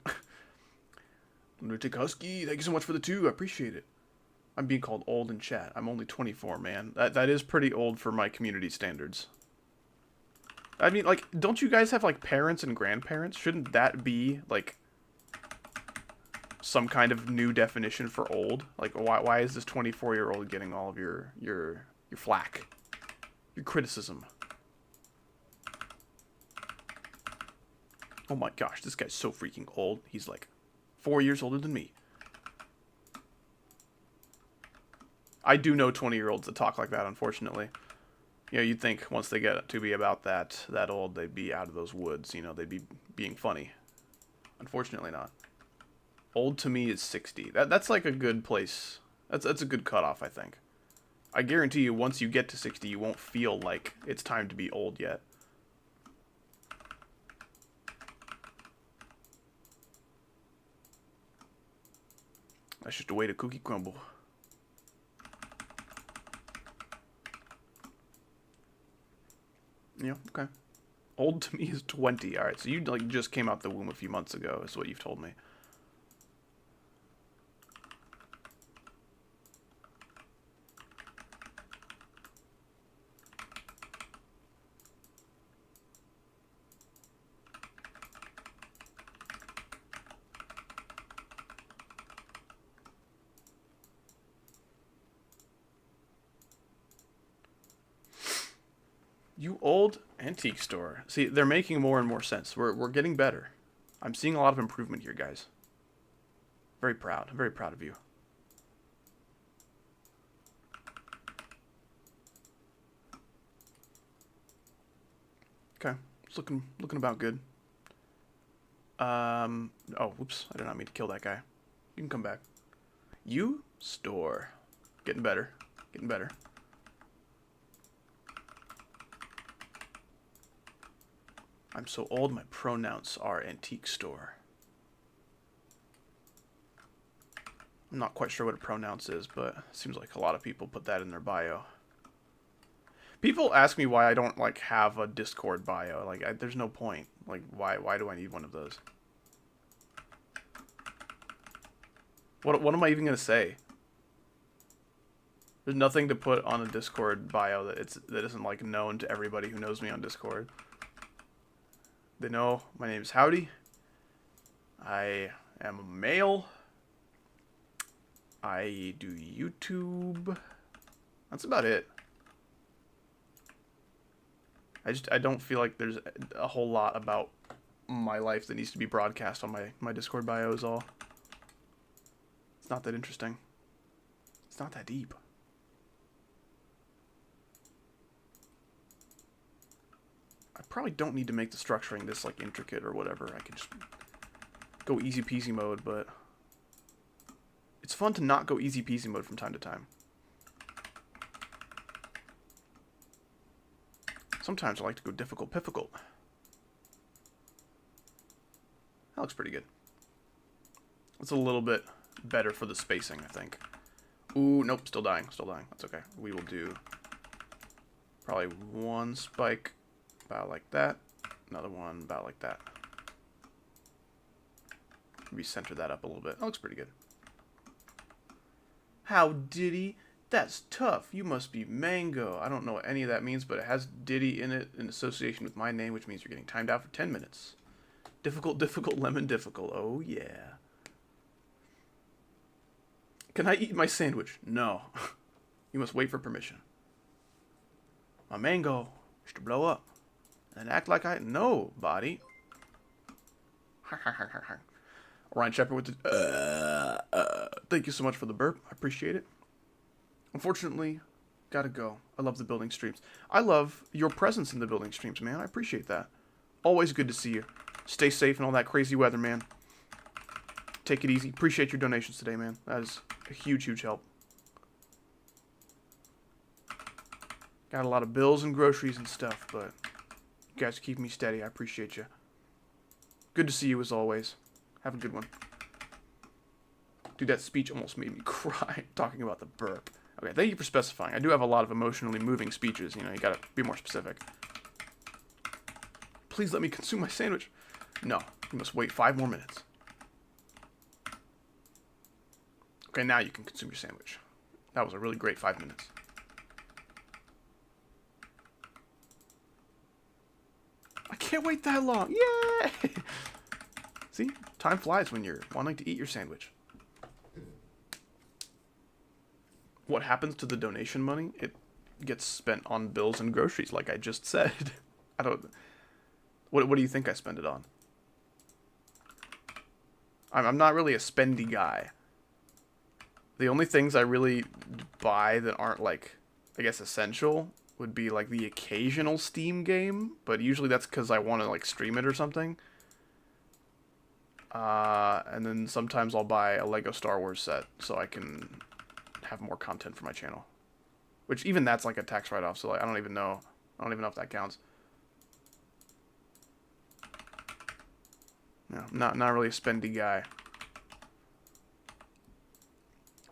Speaker 1: Lunatic Husky, thank you so much for the 2. I appreciate it. I'm being called old in chat. I'm only 24, man. That is pretty old for my community standards. I mean, like, don't you guys have, like, parents and grandparents? Shouldn't that be, like, some kind of new definition for old? Like, why is this 24-year-old getting all of your flack? Your criticism? Oh my gosh, this guy's so freaking old. He's, like, 4 years older than me. I do know 20-year-olds that talk like that, unfortunately. You know, you'd think once they get to be about that old, they'd be out of those woods. You know, they'd be being funny. Unfortunately not. Old to me is 60. That's like a good place. That's a good cutoff, I think. I guarantee you, once you get to 60, you won't feel like it's time to be old yet. That's just a way to cookie crumble. Yeah, okay. Old to me is 20. Alright, so you like just came out the womb a few months ago, is what you've told me. You old antique store. See, they're making more and more sense. We're getting better. I'm seeing a lot of improvement here, guys. Very proud. I'm very proud of you. Okay, it's looking about good. Oh, whoops. I did not mean to kill that guy. You can come back. You store. Getting better. Getting better. I'm so old, my pronouns are antique store. I'm not quite sure what a pronounce is, but it seems like a lot of people put that in their bio. People ask me why I don't, like, have a Discord bio. Like, there's no point. Like, why do I need one of those? What am I even going to say? There's nothing to put on a Discord bio that isn't, like, known to everybody who knows me on Discord. They know my name is Howdy. I am a male. I do YouTube. That's about it. I don't feel like there's a whole lot about my life that needs to be broadcast on my Discord bio is all. It's not that interesting. It's not that deep. I probably don't need to make the structuring this, like, intricate or whatever. I could just go easy peasy mode, but it's fun to not go easy peasy mode from time to time. Sometimes I like to go difficult difficult. That looks pretty good. It's a little bit better for the spacing, I think. Ooh, nope, still dying, still dying. That's okay. We will do probably one spike about like that. Another one about like that. Recenter that up a little bit. That looks pretty good. How diddy? That's tough. You must be Mango. I don't know what any of that means, but it has Diddy in it in association with my name, which means you're getting timed out for 10 minutes. Difficult, difficult, lemon, difficult. Oh, yeah. Can I eat my sandwich? No. You must wait for permission. My mango is to blow up and act like I know, body. Ryan Shepard with the... thank you so much for the burp. I appreciate it. Unfortunately, gotta go. I love the building streams. I love your presence in the building streams, man. I appreciate that. Always good to see you. Stay safe in all that crazy weather, man. Take it easy. Appreciate your donations today, man. That is a huge, huge help. Got a lot of bills and groceries and stuff, but you guys keep me steady. I appreciate you. Good to see you as always. Have a good one. Dude, that speech almost made me cry talking about the burp. Okay, thank you for specifying. I do have a lot of emotionally moving speeches. You know, you gotta be more specific. Please let me consume my sandwich. No, you must wait 5 more minutes. Okay, now you can consume your sandwich. That was a really great 5 minutes. I can't wait that long. Yay! See? Time flies when you're wanting to eat your sandwich. What happens to the donation money? It gets spent on bills and groceries, like I just said. I don't... What do you think I spend it on? I'm not really a spendy guy. The only things I really buy that aren't, like, I guess essential would be, like, the occasional Steam game. But usually that's because I want to, like, stream it or something. And then sometimes I'll buy a Lego Star Wars set so I can have more content for my channel. Which even that's like a tax write-off, so like, I don't even know if that counts. No, not really a spendy guy.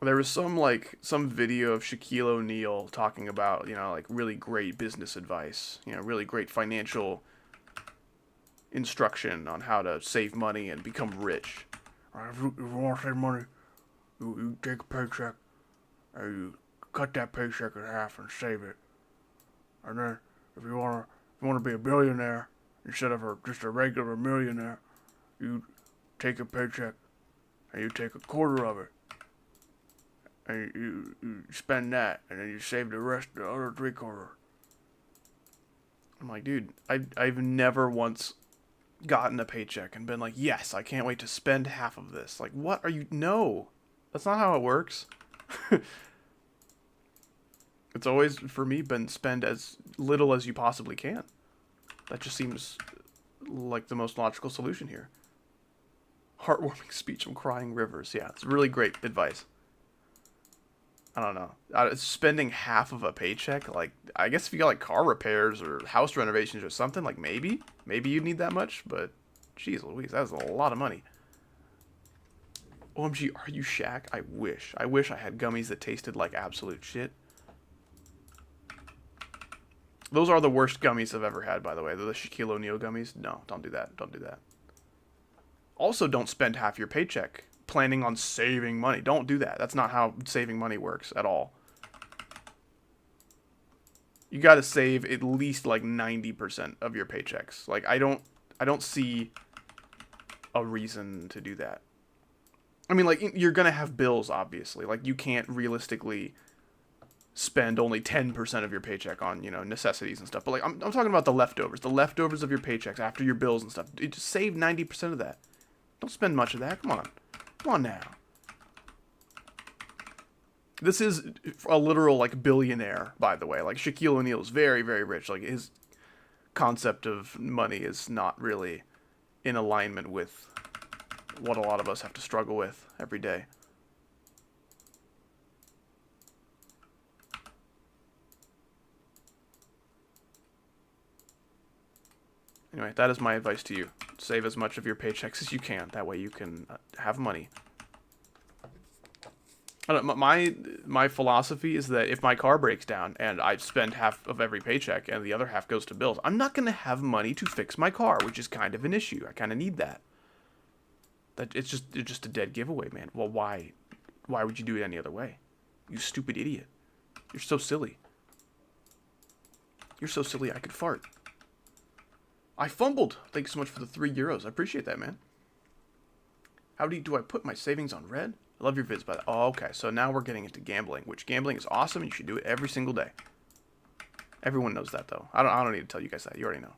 Speaker 1: There was some video of Shaquille O'Neal talking about, you know, like really great business advice, you know, really great financial instruction on how to save money and become rich. If you want to save money, you take a paycheck and you cut that paycheck in half and save it. And then if you want to be a billionaire instead of just a regular millionaire, you take a paycheck and you take a quarter of it and you spend that, and then you save the rest, the other 3/4. I'm like, dude, I've never once gotten a paycheck and been like, yes, I can't wait to spend half of this. Like, what are you? No, that's not how it works. It's always, for me, been spend as little as you possibly can. That just seems like the most logical solution here. Heartwarming speech, I'm crying rivers. Yeah, it's really great advice. I don't know. Spending half of a paycheck, like, I guess if you got, like, car repairs or house renovations or something, like, maybe you'd need that much, but, jeez Louise, that's a lot of money. OMG, are you Shaq? I wish I had gummies that tasted like absolute shit. Those are the worst gummies I've ever had, by the way. They're the Shaquille O'Neal gummies. No, don't do that. Don't do that. Also, don't spend half your paycheck planning on saving money. Don't do that. That's not how saving money works at all. You got to save at least like 90% of your paychecks. Like, I don't see a reason to do that. I mean, like, you're going to have bills, obviously. Like, you can't realistically spend only 10% of your paycheck on, you know, necessities and stuff. But, like, I'm talking about the leftovers. The leftovers of your paychecks after your bills and stuff. Just save 90% of that. Don't spend much of that. Come on. Come on now. This is a literal, like, billionaire, by the way. Like, Shaquille O'Neal is very, very rich. Like, his concept of money is not really in alignment with what a lot of us have to struggle with every day. Anyway, that is my advice to you. Save as much of your paychecks as you can. That way you can have money. I don't, my philosophy is that if my car breaks down and I spend half of every paycheck and the other half goes to bills, I'm not gonna have money to fix my car, which is kind of an issue. I kind of need that. It's just a dead giveaway, man. Well, why would you do it any other way? You stupid idiot. You're so silly. You're so silly I could fart. I fumbled. Thank you so much for the €3. I appreciate that, man. How do I put my savings on red? I love your vids, by the way. Oh, okay. So now we're getting into gambling, which gambling is awesome. And you should do it every single day. Everyone knows that, though. I don't need to tell you guys that. You already know.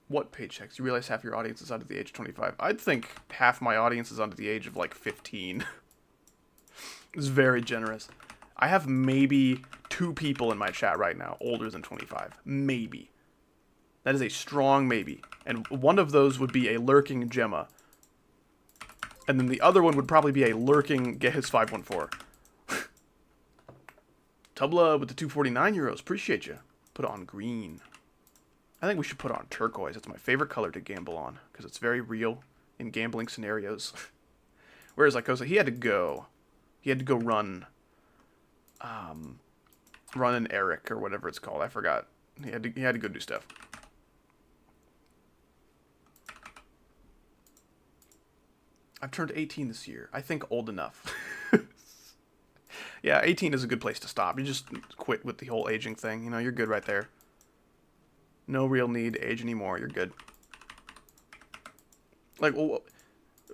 Speaker 1: What paychecks? You realize half your audience is under the age of 25. I'd think half my audience is under the age of like 15. It's very generous. I have maybe 2 people in my chat right now older than 25. Maybe. That is a strong maybe. And one of those would be a lurking Gemma. And then the other one would probably be a lurking Get His 514. Tubla with the €249. Appreciate you. Put it on green. I think we should put on turquoise. It's my favorite color to gamble on because it's very real in gambling scenarios. Whereas Lycosa, he had to go run an Eric or whatever it's called. I forgot. He had to go do stuff. I've turned 18 this year. I think old enough. Yeah, 18 is a good place to stop. You just quit with the whole aging thing. You know, you're good right there. No real need to age anymore. You're good. Like, well,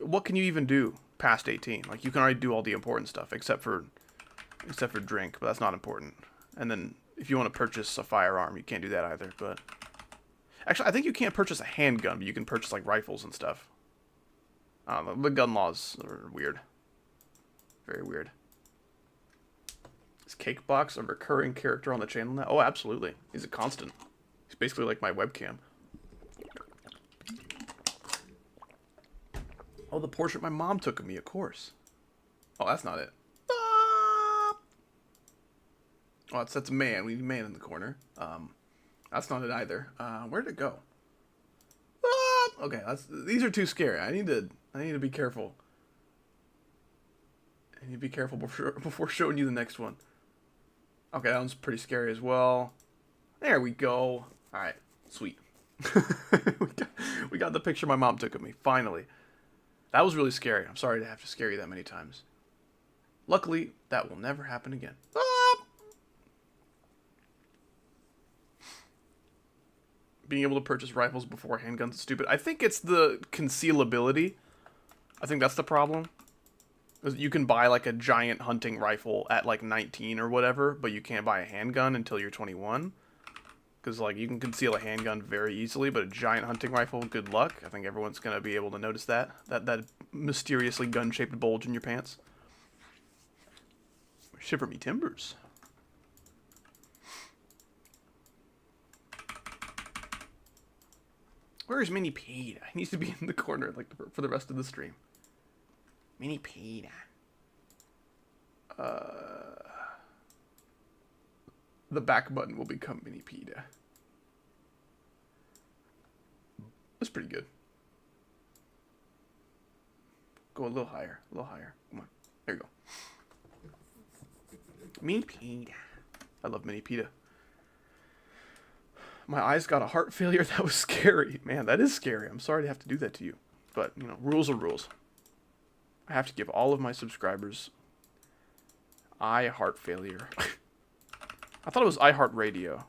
Speaker 1: what can you even do past 18? Like, you can already do all the important stuff except for drink, but that's not important. And then if you want to purchase a firearm, you can't do that either. But actually, I think you can't purchase a handgun, but you can purchase like rifles and stuff. I don't know. The gun laws are weird. Very weird. Is Cakebox a recurring character on the channel now? Oh, absolutely. He's a constant. He's basically like my webcam. Oh, the portrait my mom took of me, of course. Oh, that's not it. Oh, that's a man. We need a man in the corner. That's not it either. Where did it go? Okay, these are too scary. I need to be careful. I need to be careful before showing you the next one. Okay, that one's pretty scary as well. There we go. All right, sweet. we got the picture my mom took of me, finally. That was really scary. I'm sorry to have to scare you that many times. Luckily, that will never happen again. Being able to purchase rifles before handguns is stupid. I think it's the concealability. I think that's the problem. You can buy like a giant hunting rifle at like 19 or whatever, but you can't buy a handgun until you're 21. Because, like, you can conceal a handgun very easily, but a giant hunting rifle, good luck. I think everyone's going to be able to notice that. That mysteriously gun-shaped bulge in your pants. Shiver me timbers. Where is Mini Peta? He needs to be in the corner, like, for the rest of the stream. Mini Peta. The back button will become Mini Peta. That's pretty good. Go a little higher. A little higher. Come on. There you go. Mini Peta. I love Mini Peta. My eyes got a heart failure. That was scary. Man, that is scary. I'm sorry to have to do that to you. But, you know, rules are rules. I have to give all of my subscribers eye heart failure. I thought it was iHeartRadio.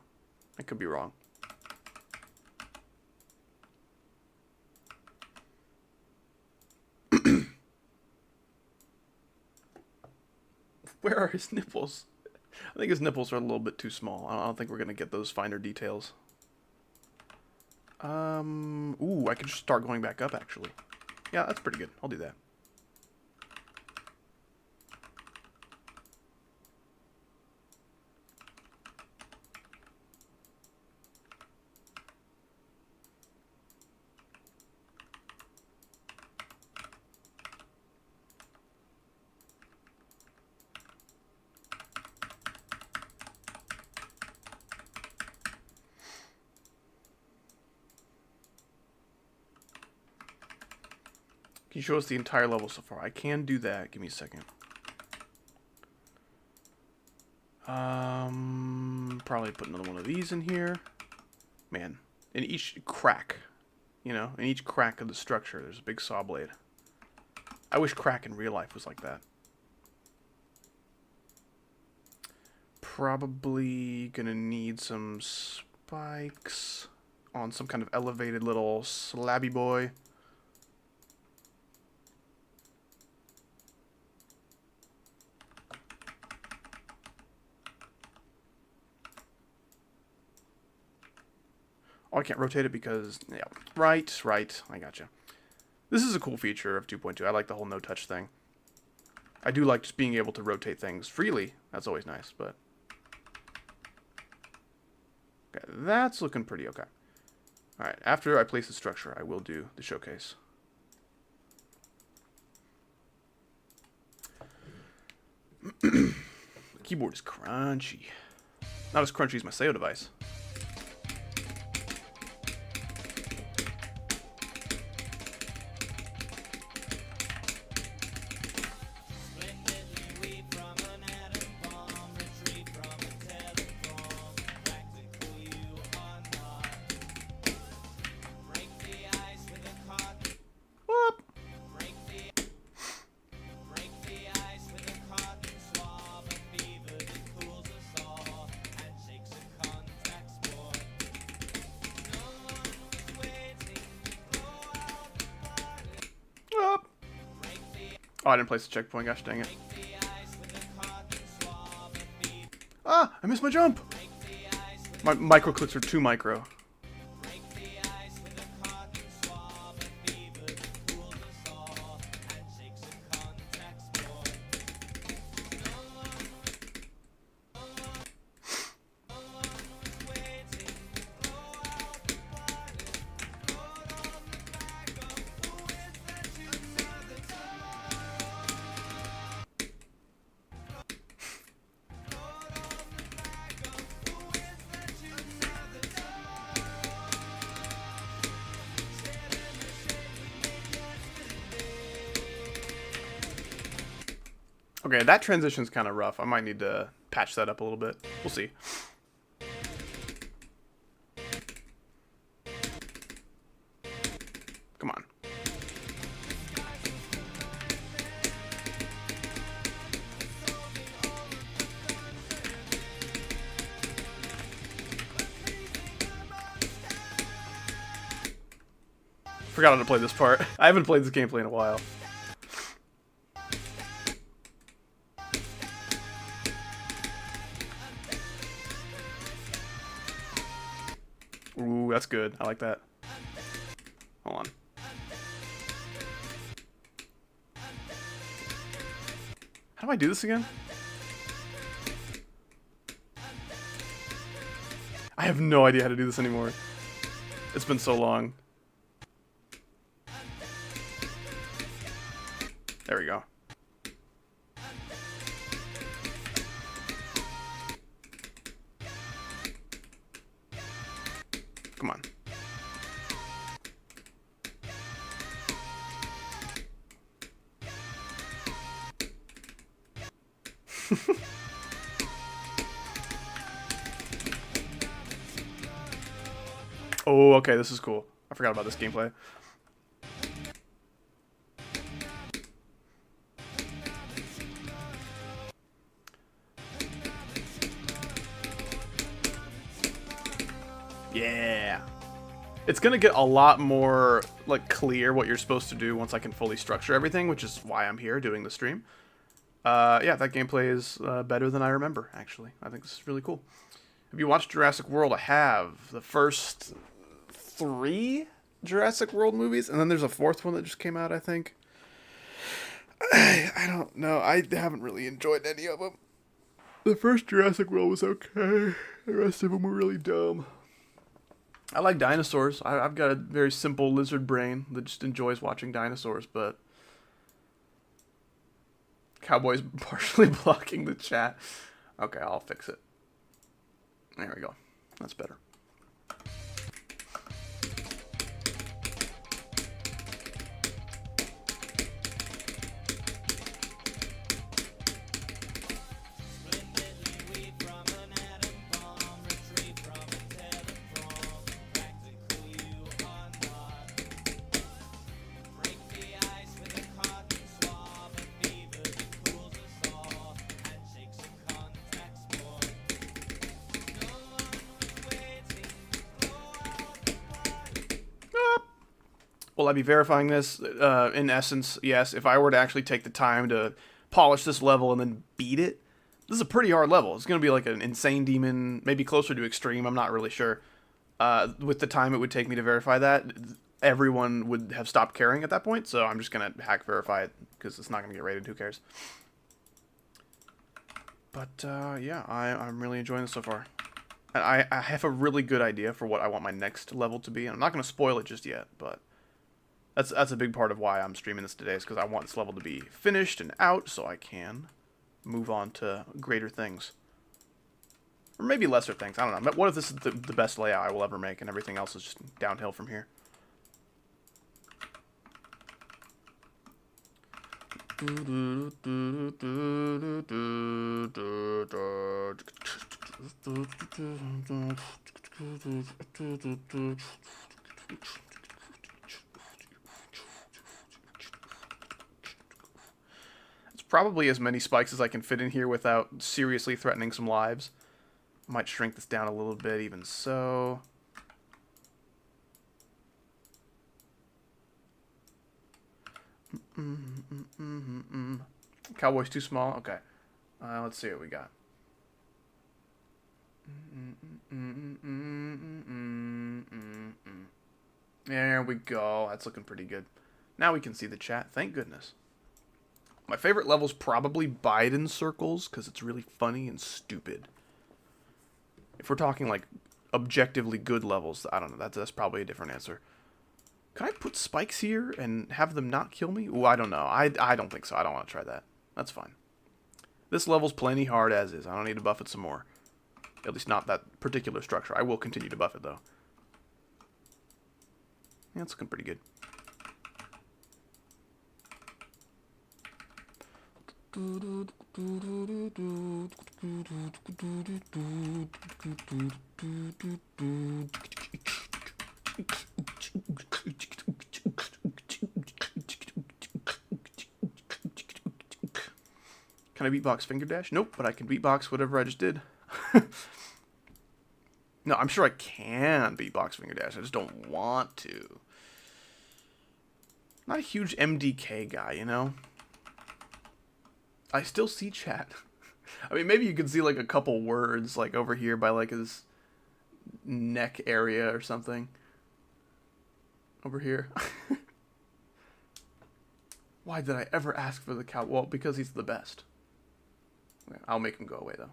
Speaker 1: I could be wrong. Where are his nipples? I think his nipples are a little bit too small. I don't think we're going to get those finer details. Ooh, I could just start going back up, actually. Yeah, that's pretty good. I'll do that. Can you show us the entire level so far? I can do that. Give me a second. Probably put another one of these in here. Man, in each crack, you know, in each crack of the structure, there's a big saw blade. I wish crack in real life was like that. Probably gonna need some spikes on some kind of elevated little slabby boy. Oh, I can't rotate it because, yeah, right, I gotcha. This is a cool feature of 2.2. I like the whole no-touch thing. I do like just being able to rotate things freely. That's always nice, but... Okay, that's looking pretty okay. Alright, after I place the structure, I will do the showcase. The keyboard is crunchy. Not as crunchy as my SEO device. Oh, I didn't place the checkpoint. Gosh dang it. Ah, I missed my jump. My micro clicks are too micro. Okay, that transition's kind of rough. I might need to patch that up a little bit. We'll see. Come on. Forgot how to play this part. I haven't played this gameplay in a while. Ooh, that's good. I like that. Hold on. How do I do this again? I have no idea how to do this anymore. It's been so long. There we go. Come on. Oh, okay, this is cool. I forgot about this gameplay. Yeah. It's going to get a lot more like clear what you're supposed to do once I can fully structure everything, which is why I'm here doing the stream. Yeah, that gameplay is better than I remember, actually. I think this is really cool. Have you watched Jurassic World? I have. The first 3 Jurassic World movies, and then there's a 4th one that just came out, I think. I don't know. I haven't really enjoyed any of them. The first Jurassic World was okay. The rest of them were really dumb. I like dinosaurs. I've got a very simple lizard brain that just enjoys watching dinosaurs, but... Cowboy's partially blocking the chat. Okay, I'll fix it. There we go. That's better. Will I be verifying this? In essence, yes. If I were to actually take the time to polish this level and then beat it, this is a pretty hard level. It's going to be like an insane demon, maybe closer to extreme. I'm not really sure. With the time it would take me to verify that, everyone would have stopped caring at that point. So I'm just going to hack verify it because it's not going to get rated. Who cares? But yeah, I'm really enjoying this so far. And I have a really good idea for what I want my next level to be. And I'm not going to spoil it just yet, but that's a big part of why I'm streaming this today, is because I want this level to be finished and out so I can move on to greater things. Or maybe lesser things, I don't know. What if this is the best layout I will ever make and everything else is just downhill from here? It's probably as many spikes as I can fit in here without seriously threatening some lives. I might shrink this down a little bit, even so. Cowboy's too small? Okay. Let's see what we got. There we go. That's looking pretty good. Now we can see the chat. Thank goodness. My favorite level's probably Biden Circles, because it's really funny and stupid. If we're talking, like, objectively good levels, I don't know. That's probably a different answer. Can I put spikes here and have them not kill me? Ooh, I don't know. I don't think so. I don't want to try that. That's fine. This level's plenty hard as is. I don't need to buff it some more. At least not that particular structure. I will continue to buff it, though. Yeah, it's looking pretty good. Can I beatbox finger dash? Nope, but I can beatbox whatever I just did. No, I'm sure I can beatbox finger dash. I just don't want to. Not a huge MDK guy, you know? I still see chat. I mean, maybe you could see like a couple words like over here by like his neck area or something. Over here. Why did I ever ask for the cow? Well, because he's the best. I'll make him go away, though.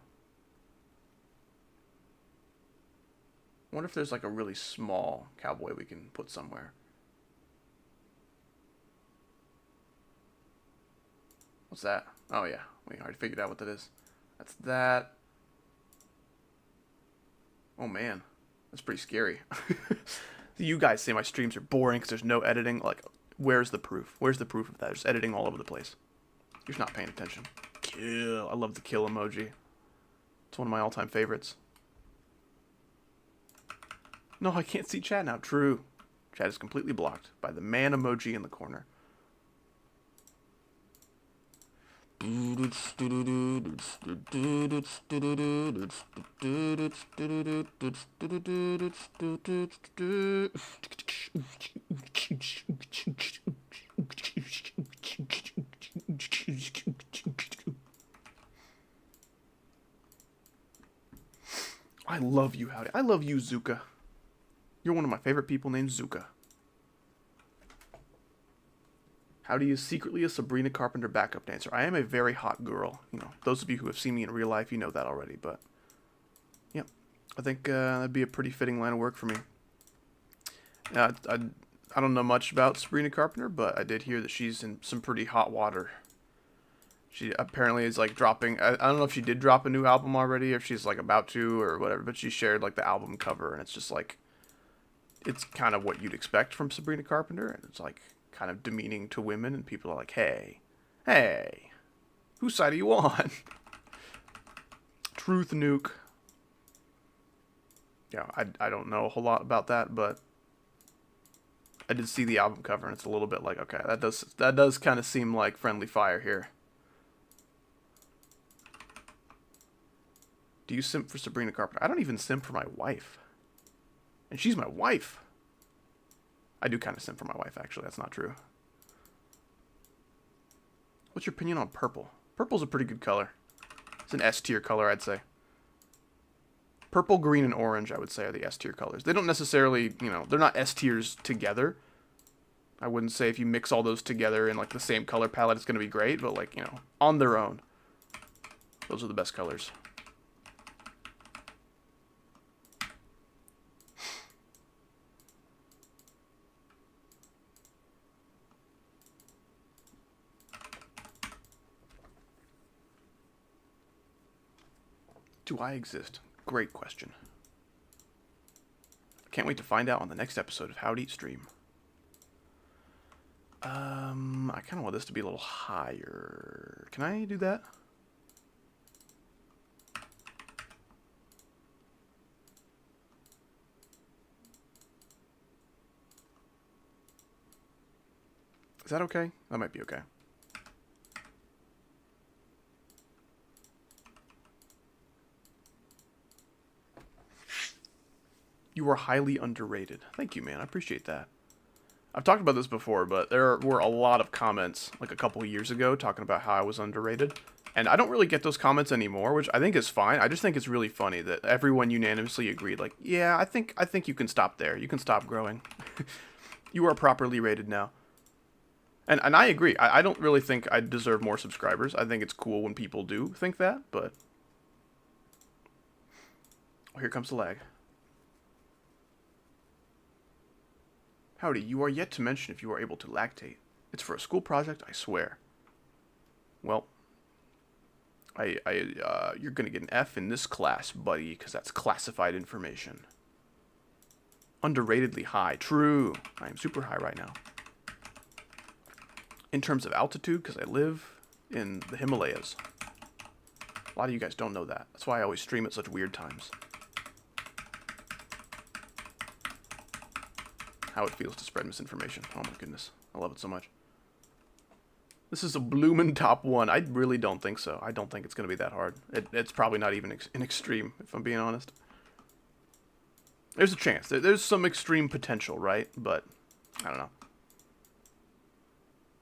Speaker 1: I wonder if there's like a really small cowboy we can put somewhere. What's that? Oh, yeah. We already figured out what that is. That's that. Oh, man. That's pretty scary. You guys say my streams are boring because there's no editing. Like, where's the proof? Where's the proof of that? There's editing all over the place. You're just not paying attention. Kill. I love the kill emoji. It's one of my all-time favorites. No, I can't see chat now. True. Chat is completely blocked by the man emoji in the corner. I love you, Howdy. I love you, Zuka. You're one of my favorite people named Zuka. Howdy is secretly a Sabrina Carpenter backup dancer. I am a very hot girl. You know, those of you who have seen me in real life, you know that already. But, yeah, I think that'd be a pretty fitting line of work for me. I don't know much about Sabrina Carpenter, but I did hear that she's in some pretty hot water. She apparently is like dropping. I don't know if she did drop a new album already, or if she's like about to, or whatever. But she shared like the album cover, and it's just like, it's kind of what you'd expect from Sabrina Carpenter, and it's like kind of demeaning to women, and people are like, hey, whose side are you on? Truth nuke. Yeah, I don't know a whole lot about that, but I did see the album cover, and it's a little bit like, okay, that does kind of seem like friendly fire here. Do you simp for Sabrina Carpenter? I don't even simp for my wife. And she's my wife. I do kind of simp for my wife, actually. That's not true. What's your opinion on purple? Purple's a pretty good color. It's an S tier color, I'd say. Purple, green, and orange, I would say, are the S tier colors. They don't necessarily, you know, they're not S tiers together. I wouldn't say if you mix all those together in, like, the same color palette, it's going to be great. But, like, you know, on their own, those are the best colors. Do I exist? Great question. I can't wait to find out on the next episode of How to Eat Stream. I kind of want this to be a little higher. Can I do that? Is that okay? That might be okay. You are highly underrated. Thank you, man. I appreciate that. I've talked about this before, but there were a lot of comments, like a couple of years ago, talking about how I was underrated. And I don't really get those comments anymore, which I think is fine. I just think it's really funny that everyone unanimously agreed, like, yeah, I think you can stop there. You can stop growing. You are properly rated now. And I agree. I don't really think I deserve more subscribers. I think it's cool when people do think that, but... Oh, here comes the lag. Howdy, you are yet to mention if you are able to lactate. It's for a school project, I swear. Well, you're gonna get an F in this class, buddy, because that's classified information. Underratedly high. True. I am super high right now. In terms of altitude, because I live in the Himalayas. A lot of you guys don't know that. That's why I always stream at such weird times. How it feels to spread misinformation. Oh my goodness. I love it so much. This is a bloomin' top 1. I really don't think so. I don't think it's going to be that hard. It's probably not even an extreme, if I'm being honest. There's a chance. There's some extreme potential, right? But, I don't know.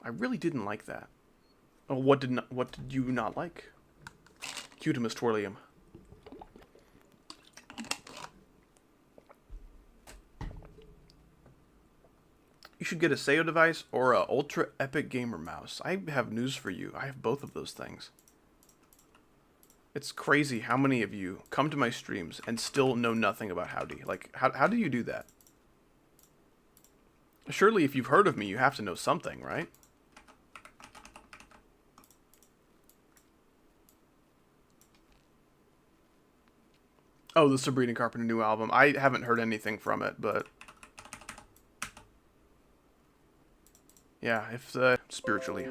Speaker 1: I really didn't like that. Oh, what did you not like? Cutimus twirlium. You should get a Seo device or a Ultra Epic Gamer mouse. I have news for you. I have both of those things. It's crazy how many of you come to my streams and still know nothing about Howdy. Like, how do you do that? Surely if you've heard of me, you have to know something, right? Oh, the Sabrina Carpenter new album. I haven't heard anything from it, but... Yeah, if spiritually.